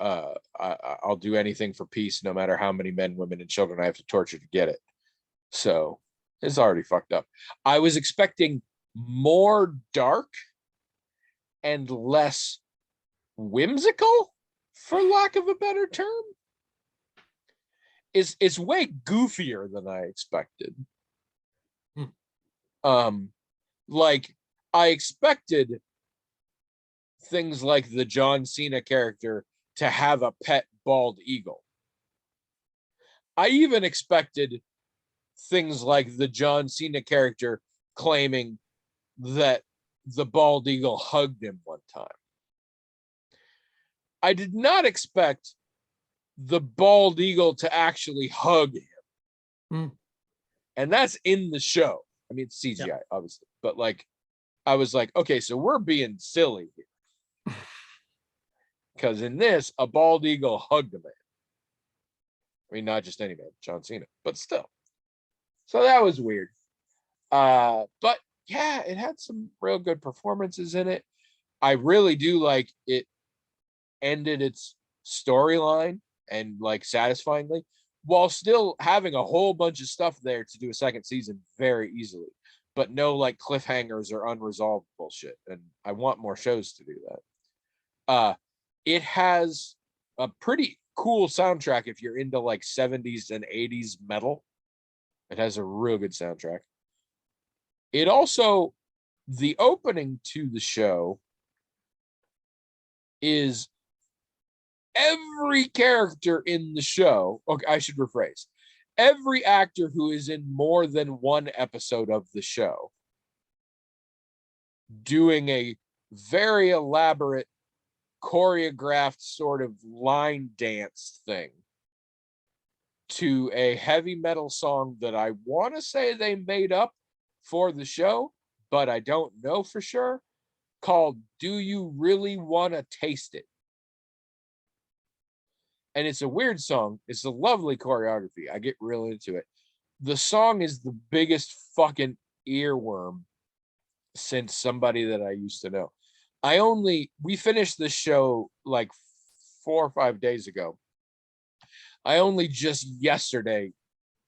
I'll do anything for peace, no matter how many men, women, and children I have to torture to get it. So it's already fucked up. I was expecting more dark and less whimsical, for lack of a better term. It's way goofier than I expected. Like I expected things like the John Cena character to have a pet bald eagle. I even expected things like the John Cena character claiming that the bald eagle hugged him one time. I did not expect the bald eagle to actually hug him. And that's in the show. I mean, it's CGI, obviously, but like, I was like, okay, so we're being silly here. Because in this, a bald eagle hugged a man. I mean, not just any man, John Cena, but still. So that was weird. But yeah, it had some real good performances in it. I really do like it ended its storyline and like satisfyingly, while still having a whole bunch of stuff there to do a second season very easily, but no like cliffhangers or unresolved bullshit. And I want more shows to do that. It has a pretty cool soundtrack if you're into like 70s and 80s metal. It has a real good soundtrack. It also, the opening to the show is every character in the show. Okay, I should rephrase. Every actor who is in more than one episode of the show doing a very elaborate choreographed sort of line dance thing to a heavy metal song that I want to say they made up for the show, but I don't know for sure, called Do You Really Want to Taste It? and it's a weird song. It's a lovely choreography. I get real into it. The song is the biggest fucking earworm since somebody that I used to know. We finished this show like 4 or 5 days ago. I only just yesterday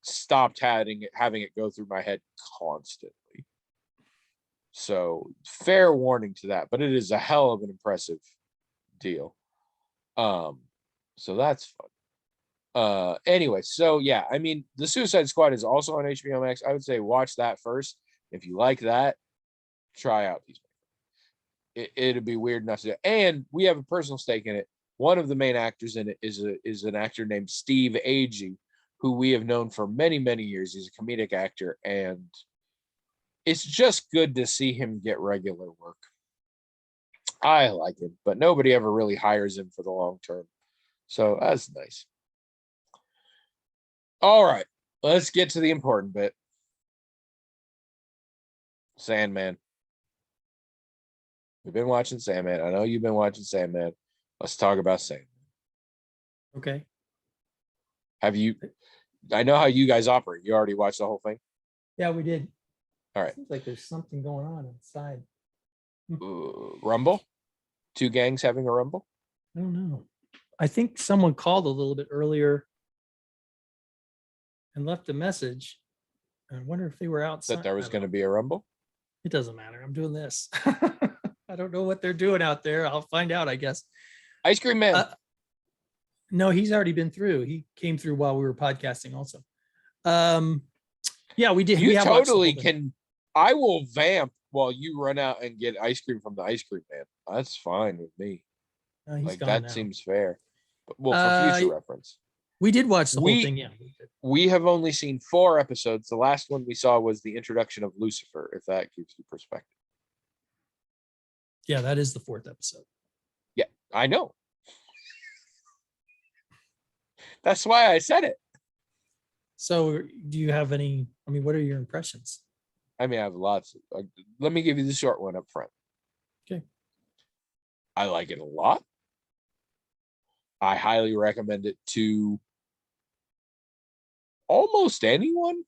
stopped having it go through my head constantly. So fair warning to that, but it is a hell of an impressive deal. So that's fun. Anyway, so yeah, I mean, the Suicide Squad is also on HBO Max. I would say watch that first. If you like that, try out Peacemaker. It'd be weird enough to do. And we have a personal stake in it. One of the main actors in it is an actor named Steve Agee, who we have known for many, many years. He's a comedic actor, and it's just good to see him get regular work. I like him, but nobody ever really hires him for the long term. So that's nice. All right, let's get to the important bit. Sandman. We've been watching Sandman. I know you've been watching Sandman. Let's talk about Sandman. Okay. Have you? I know how you guys operate. You already watched the whole thing? Yeah, we did. All right. Seems like there's something going on inside. Rumble? Two gangs having a rumble? I don't know. I think someone called a little bit earlier and left a message. I wonder if they were outside. That there was going to be a rumble? It doesn't matter. I'm doing this. I don't know what they're doing out there. I'll find out, I guess. Ice Cream Man. No, he's already been through. He came through while we were podcasting also. Yeah, we did. You totally can. I will vamp while you run out and get ice cream from the Ice Cream Man. That's fine with me. Like that now. Seems fair. But, well, for future reference. We did watch the whole thing, yeah. We have only seen 4 episodes. The last one we saw was the introduction of Lucifer, if that gives you perspective. Yeah, that is the 4th episode. Yeah, I know. That's why I said it. So do you have any, I mean, what are your impressions? I mean, I have lots. Let me give you the short one up front. Okay. I like it a lot. I highly recommend it to almost anyone.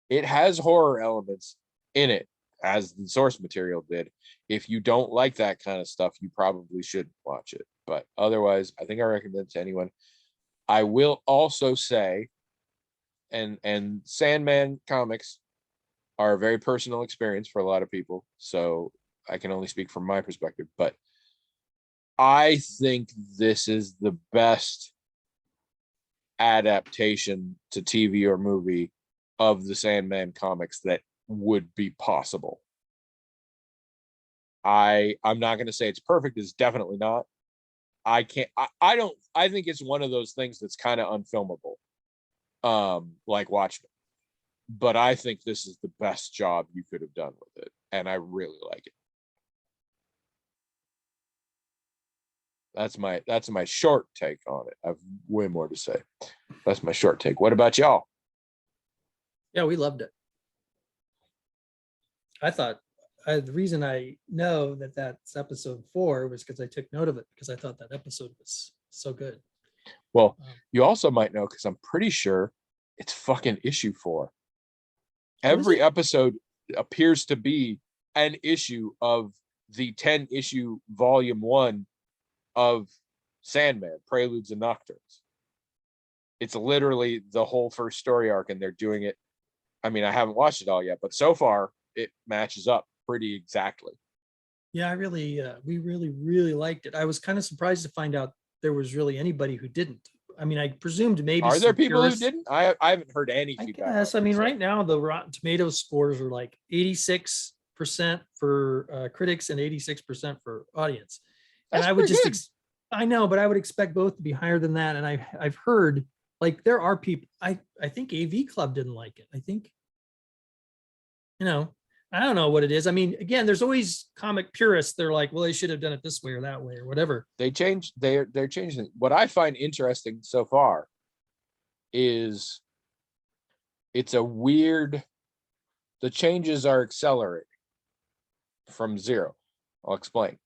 It has horror elements in it, as the source material did. If you don't like that kind of stuff, you probably shouldn't watch it. But otherwise, I think I recommend it to anyone. I will also say, and Sandman comics are a very personal experience for a lot of people, so I can only speak from my perspective, but I think this is the best adaptation to TV or movie of the Sandman comics that would be possible. I'm not going to say it's perfect. It's definitely not. I think it's one of those things that's kind of unfilmable, like Watchmen. But I think this is the best job you could have done with it, and I really like it. That's my short take on it. I have way more to say. That's my short take. What about y'all? Yeah, we loved it. I thought the reason I know that that's episode 4 was because I took note of it, because I thought that episode was so good. Well, you also might know, because I'm pretty sure it's fucking issue 4. Every episode appears to be an issue of the 10-issue volume 1 of Sandman, Preludes and Nocturnes. It's literally the whole first story arc, and they're doing it. I mean, I haven't watched it all yet, but so far it matches up pretty exactly. Yeah, we really liked it. I was kind of surprised to find out there was really anybody who didn't. I mean, I presumed maybe. Are there people who didn't? I haven't heard any feedback. Yes, I mean, right now the Rotten Tomatoes scores are like 86% for critics and 86% for audience. And I would just, I know, but I would expect both to be higher than that. And I've heard, like, there are people, I think AV Club didn't like it. I think, I don't know what it is. I mean, again, there's always comic purists. They're like, well, they should have done it this way or that way or whatever. They're changing. What I find interesting so far is it's a weird, the changes are accelerating from 0. I'll explain.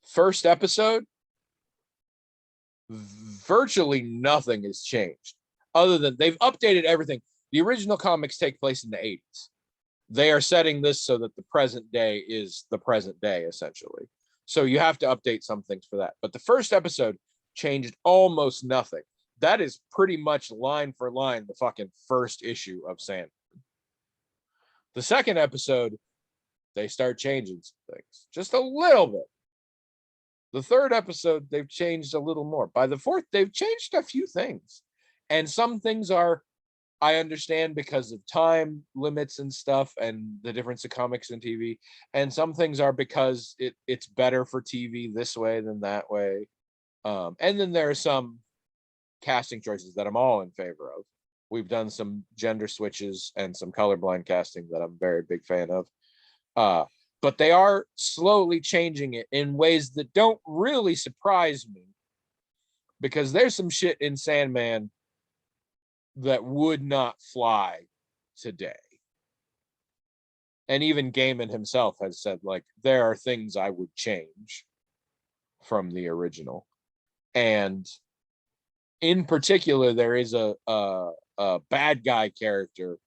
First episode, virtually nothing has changed other than they've updated everything. The original comics take place in the 80s. They are setting this so that the present day is the present day, essentially. So you have to update some things for that. But the first episode changed almost nothing. That is pretty much line for line the fucking first issue of Sandman. The second episode, they start changing some things, just a little bit. The third episode, they've changed a little more. By the fourth, they've changed a few things. And some things are, I understand, because of time limits and stuff and the difference of comics and TV. And some things are because it's better for TV this way than that way. And then there are some casting choices that I'm all in favor of. We've done some gender switches and some colorblind casting that I'm a very big fan of. But they are slowly changing it in ways that don't really surprise me, because there's some shit in Sandman that would not fly today. And even Gaiman himself has said, like, there are things I would change from the original. And in particular, there is a bad guy character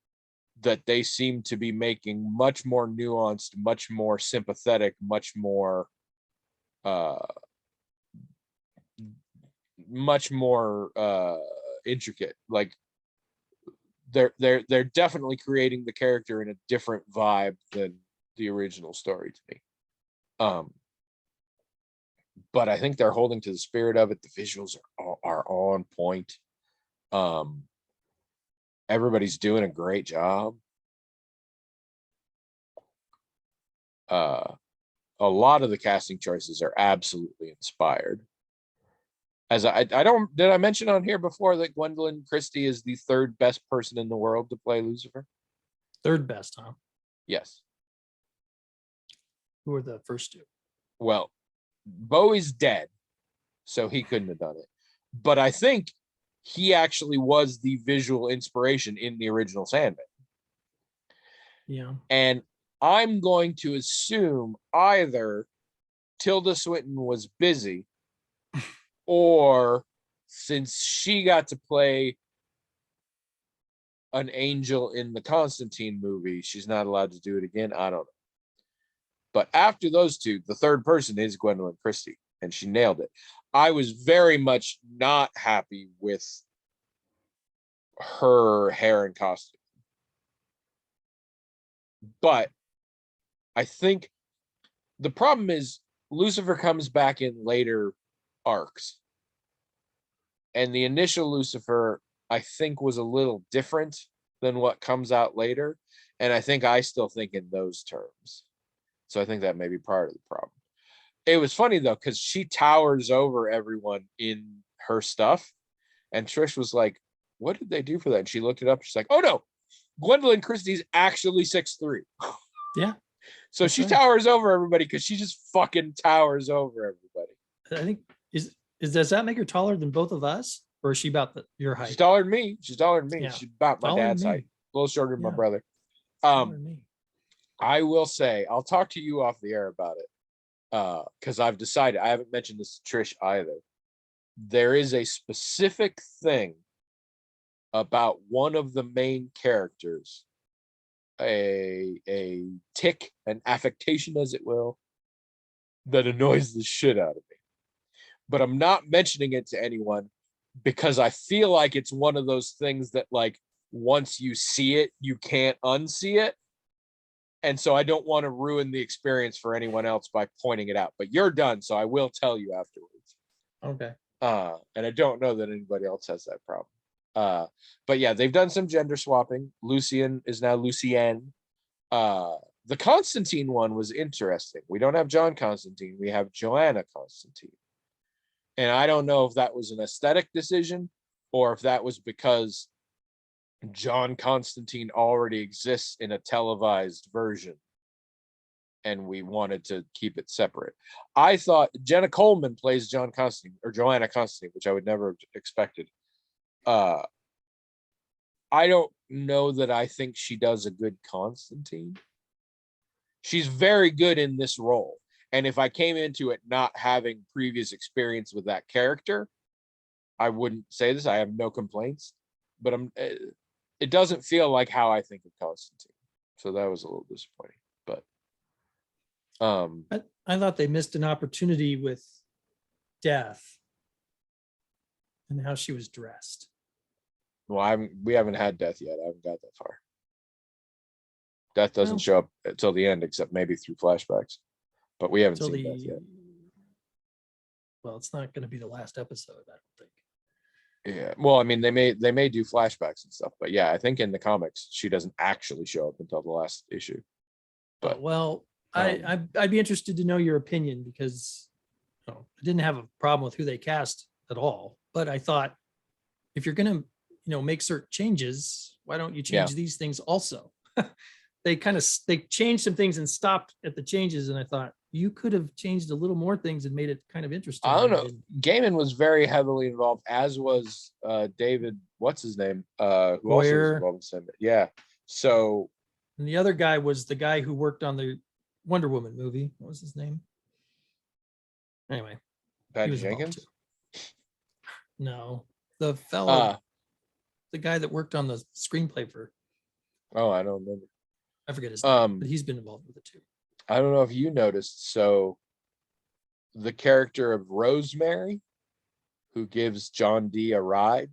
that they seem to be making much more nuanced, much more sympathetic, much more intricate. Like they're definitely creating the character in a different vibe than the original story to me. But I think they're holding to the spirit of it. The visuals are on point. Everybody's doing a great job. A lot of the casting choices are absolutely inspired. As I don't, did I mention on here before that Gwendolyn Christie is the third best person in the world to play Lucifer? Third best, huh? Yes. Who are the first two? Well, Bowie's dead, so he couldn't have done it. But I think he actually was the visual inspiration in the original Sandman. Yeah. And I'm going to assume either Tilda Swinton was busy, or since she got to play an angel in the Constantine movie, she's not allowed to do it again. I don't know. But after those two, the third person is Gwendolyn Christie, and she nailed it. I was very much not happy with her hair and costume. But I think the problem is Lucifer comes back in later arcs. And the initial Lucifer, I think, was a little different than what comes out later. And I think I still think in those terms. So I think that may be part of the problem. It was funny, though, because she towers over everyone in her stuff. And Trish was like, what did they do for that? And she looked it up. She's like, oh, no, Gwendolyn Christie's actually 6'3". Yeah. So she towers over everybody because she just fucking towers over everybody. I think does that make her taller than both of us, or is she about your height? She's taller than me. She's taller than me. Yeah. She's about my Taller than dad's me. height. A little shorter than my Yeah. brother. Taller than me. I will say, I'll talk to you off the air about it. Because I've decided, I haven't mentioned this to Trish either. There is a specific thing about one of the main characters, a tick, an affectation, as it will, that annoys the shit out of me. But I'm not mentioning it to anyone because I feel like it's one of those things that, like, once you see it, you can't unsee it. And so I don't want to ruin the experience for anyone else by pointing it out. But you're done, so I will tell you afterwards. Okay. And I don't know that anybody else has that problem. But yeah, they've done some gender swapping. Lucian is now Lucienne. The Constantine one was interesting. We don't have John Constantine. We have Joanna Constantine. And I don't know if that was an aesthetic decision or if that was because John Constantine already exists in a televised version and we wanted to keep it separate. I thought Jenna Coleman plays John Constantine, or Joanna Constantine, which I would never have expected. I don't know that I think she does a good Constantine. She's very good in this role. And if I came into it not having previous experience with that character, I wouldn't say this. I have no complaints, but it doesn't feel like how I think of Constantine. So that was a little disappointing. But I thought they missed an opportunity with Death and how she was dressed. well, we haven't had Death yet. I haven't got that far. Death doesn't Well, show up until the end, except maybe through flashbacks. But we haven't Till seen Death yet. well, it's not going to be the last episode, I don't think. Yeah. Well, I mean, they may do flashbacks and stuff, but yeah, I think in the comics she doesn't actually show up until the last issue. But Well, I'd be interested to know your opinion because I didn't have a problem with who they cast at all, but I thought if you're gonna make certain changes, why don't you change these things also? They changed some things and stopped at the changes, and I thought you could have changed a little more things and made it kind of interesting. I don't know. Gaiman was very heavily involved, as was David. What's his name? Who also was Goyer. involved in Sandman. Yeah. So And the other guy was the guy who worked on the Wonder Woman movie. What was his name? Anyway, Patty was involved Jenkins. no, the fellow, the guy that worked on the screenplay for. Oh, I don't remember. I forget his name, but he's been involved with it too. I don't know if you noticed. So the character of Rosemary, who gives John Dee a ride,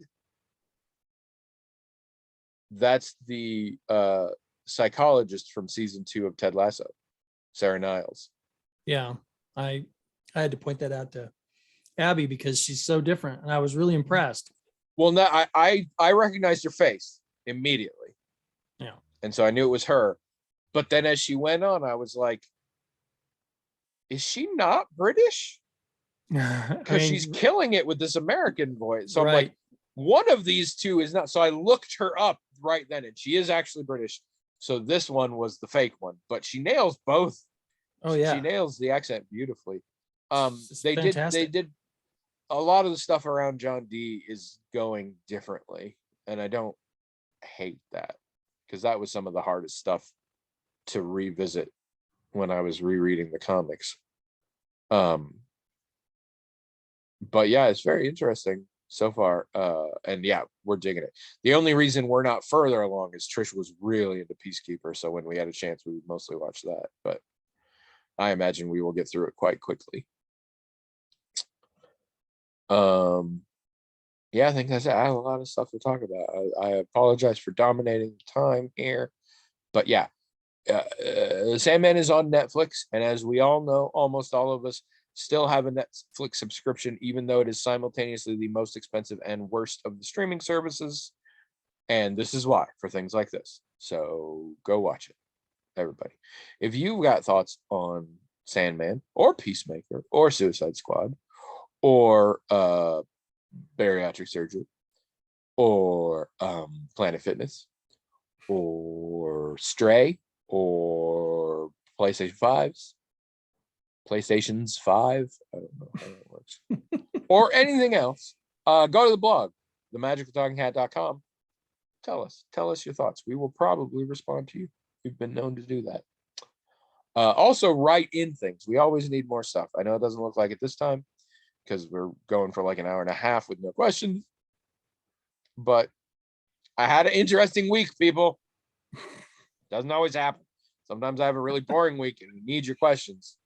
that's the psychologist from season 2 of Ted Lasso, Sarah Niles. Yeah, I had to point that out to Abby because she's so different, and I was really impressed. Well, no, I recognized her face immediately. Yeah. And so I knew it was her. But then as she went on, I was like, is she not British? Because she's killing it with this American voice. So I'm like, one of these two is not. So I looked her up right then, and she is actually British. So this one was the fake one, but she nails both. Oh yeah, she nails the accent beautifully. They fantastic. did a lot of the stuff around John Dee is going differently, and I don't hate that because that was some of the hardest stuff to revisit when I was rereading the comics. But yeah, it's very interesting so far. And yeah, we're digging it. The only reason we're not further along is Trish was really into Peacekeeper, so when we had a chance, we would mostly watch that. But I imagine we will get through it quite quickly. Yeah, I think that's it. I have a lot of stuff to talk about. I apologize for dominating time here, but yeah, Sandman is on Netflix, and as we all know, almost all of us still have a Netflix subscription, even though it is simultaneously the most expensive and worst of the streaming services. And this is why, for things like this. So go watch it, everybody. If you got thoughts on Sandman or Peacemaker or Suicide Squad or bariatric surgery or Planet Fitness or Stray or PlayStations 5, I don't know how that works, or anything else, go to the blog, themagicaltalkinghat.com. Tell us your thoughts. We will probably respond to you. We've been known to do that. Also write in things. We always need more stuff. I know it doesn't look like it this time because we're going for like an hour and a half with no questions, but I had an interesting week, people. Doesn't always happen. Sometimes I have a really boring week and need your questions.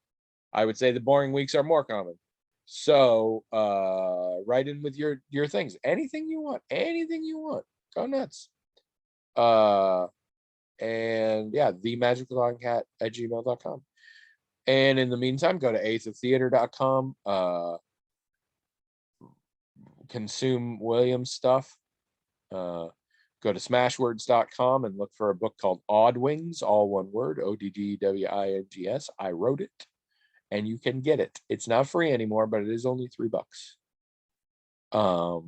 I would say the boring weeks are more common. So write in with your things. Anything you want. Go nuts. And yeah, themagicaltalkinghat@gmail.com. And in the meantime, go to eighthoftheater.com. Consume Williams stuff. Go to smashwords.com and look for a book called Odd Wings, all one word, ODDWINGS. I wrote it, and you can get it. It's not free anymore, but it is only $3. I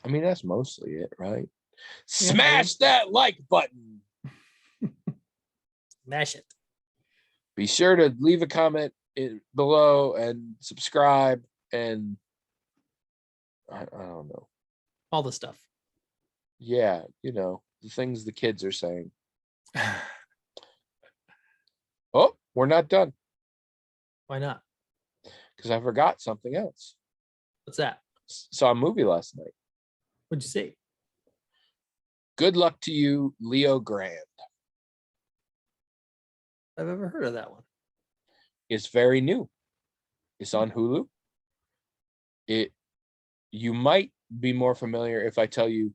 mean, that's mostly it, right? Yeah. Smash that like button. Smash it. Be sure to leave a comment below and subscribe, and I don't know. All the stuff. Yeah, the things the kids are saying. Oh, we're not done. Why not? because I forgot something else. What's that? Saw a movie last night. What'd you see? Good Luck to You, Leo Grand. I've ever heard of that one. It's very new. It's on Hulu. You might be more familiar if I tell you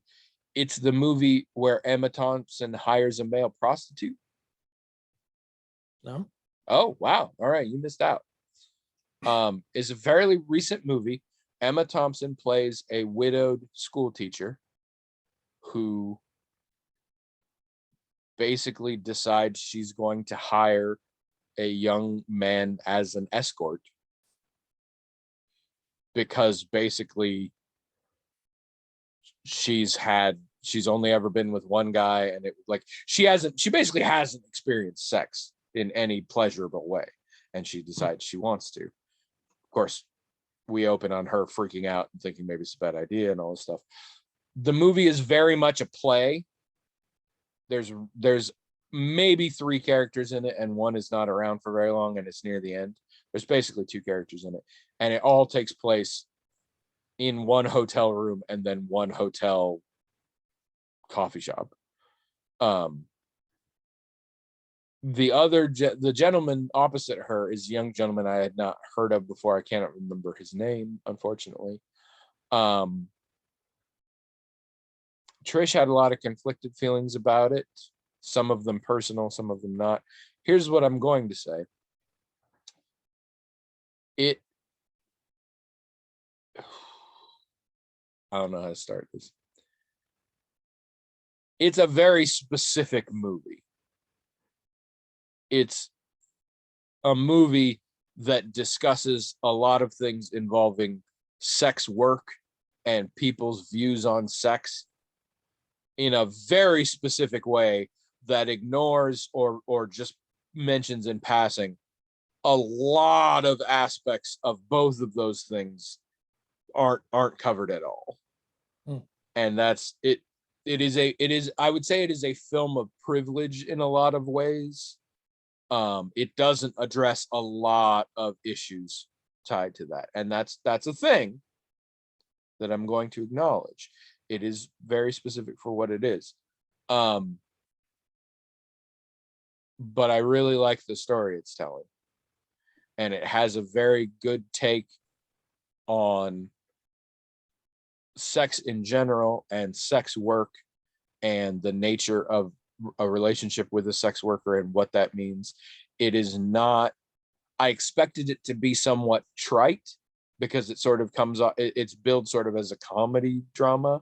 it's the movie where Emma Thompson hires a male prostitute. No? Oh, wow. All right, you missed out. It's a fairly recent movie. Emma Thompson plays a widowed school teacher who basically decides she's going to hire a young man as an escort because basically she's only ever been with one guy, and she basically hasn't experienced sex in any pleasurable way, and she decides she wants to. Of course, we open on her freaking out and thinking maybe it's a bad idea and all this stuff. The movie is very much a play. There's maybe 3 characters in it, and one is not around for very long, and it's near the end. There's basically 2 characters in it, and it all takes place in one hotel room and then one hotel coffee shop. The gentleman opposite her is a young gentleman I had not heard of before. I cannot remember his name, unfortunately. Trish had a lot of conflicted feelings about it, some of them personal, some of them not. Here's what I'm going to say. I don't know how to start this. It's a very specific movie. It's a movie that discusses a lot of things involving sex work and people's views on sex in a very specific way that ignores or just mentions in passing a lot of aspects of both of those things aren't covered at all. And that's it. It is I would say it is a film of privilege in a lot of ways. It doesn't address a lot of issues tied to that, and that's a thing that I'm going to acknowledge. It is very specific for what it is. But I really like the story it's telling, and it has a very good take on sex in general and sex work and the nature of a relationship with a sex worker and what that means. It is not, I expected it to be somewhat trite because it sort of comes off, it's billed sort of as a comedy drama,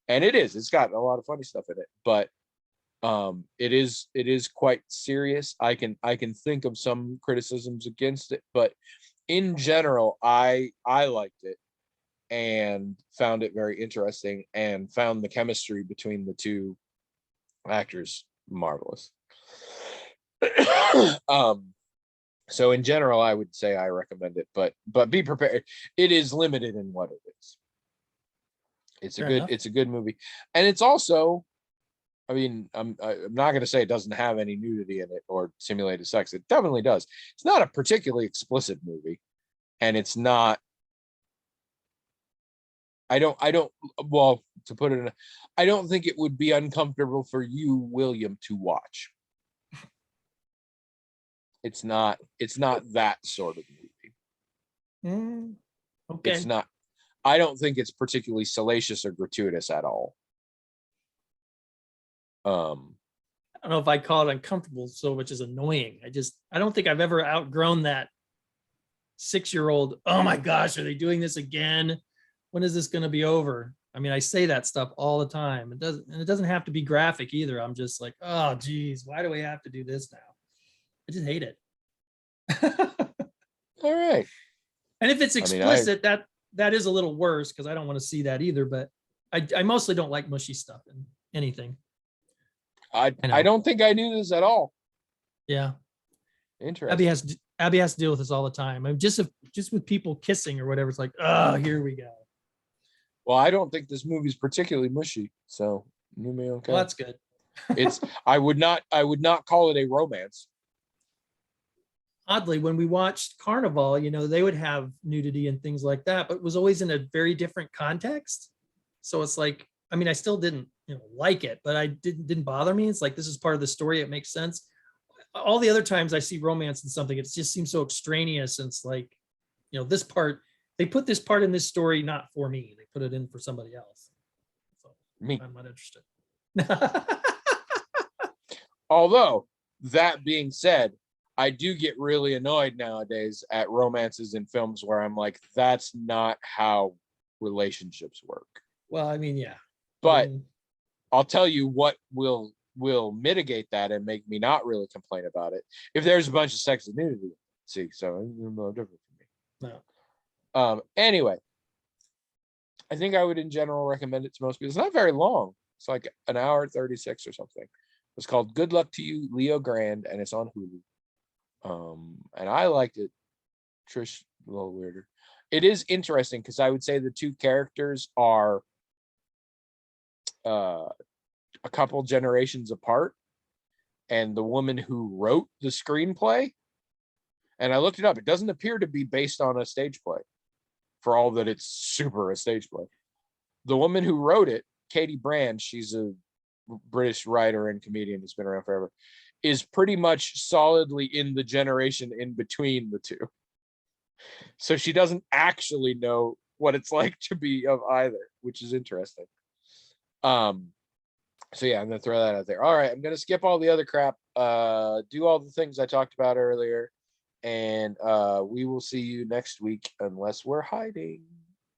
and it's got a lot of funny stuff in it, but it is quite serious. I can think of some criticisms against it, but in general, I liked it and found it very interesting and found the chemistry between the 2 actors marvelous. So in general, I would say I recommend it, but be prepared. It is limited in what it is. It's a good movie, and it's also, I mean, I'm not going to say it doesn't have any nudity in it or simulated sex. It definitely does. It's not a particularly explicit movie, and it's not. I don't. Well, to put it in, I don't think it would be uncomfortable for you, William, to watch. It's not that sort of movie. Okay. It's not. I don't think it's particularly salacious or gratuitous at all. I don't know if I call it uncomfortable so much as annoying. I don't think I've ever outgrown that 6-year-old. Oh my gosh, are they doing this again? When is this going to be over? I mean, I say that stuff all the time. It doesn't have to be graphic either. I'm just like, oh geez, why do we have to do this now? I just hate it. All right. And if it's explicit, that is a little worse because I don't want to see that either. But I mostly don't like mushy stuff in anything. I don't think I knew this at all. Yeah. Interesting. Abby has to deal with this all the time. I'm just with people kissing or whatever. It's like, oh, here we go. Well, I don't think this movie's particularly mushy, so you may okay. Well, that's good. I would not call it a romance. oddly, when we watched Carnival, they would have nudity and things like that, but it was always in a very different context. So it's like, I mean, I still didn't, like it, but I didn't bother me. It's like, this is part of the story. It makes sense. All the other times I see romance in something, it just seems so extraneous. And it's like, this part, they put this part in this story, not for me. They put it in for somebody else. So Me. I'm not interested. Although, that being said, I do get really annoyed nowadays at romances in films where I'm like, that's not how relationships work. Well, I mean, yeah. But I mean, I'll tell you what will mitigate that and make me not really complain about it. If there's a bunch of sex and nudity, see, so it's no different for me. no. Anyway, I think I would in general recommend it to most people. It's not very long. It's like an hour 36 or something. It's called Good Luck to You, Leo Grand, and it's on Hulu. And I liked it. Trish, a little weirder. It is interesting because I would say the two characters are a couple generations apart, and the woman who wrote the screenplay, and I looked it up, it doesn't appear to be based on a stage play, for all that it's super a stage play. The woman who wrote it, Katie Brand, she's a British writer and comedian who's been around forever, is pretty much solidly in the generation in between the two. So she doesn't actually know what it's like to be of either, which is interesting. So yeah, I'm gonna throw that out there. All right, I'm gonna skip all the other crap, do all the things I talked about earlier, and we will see you next week unless we're hiding.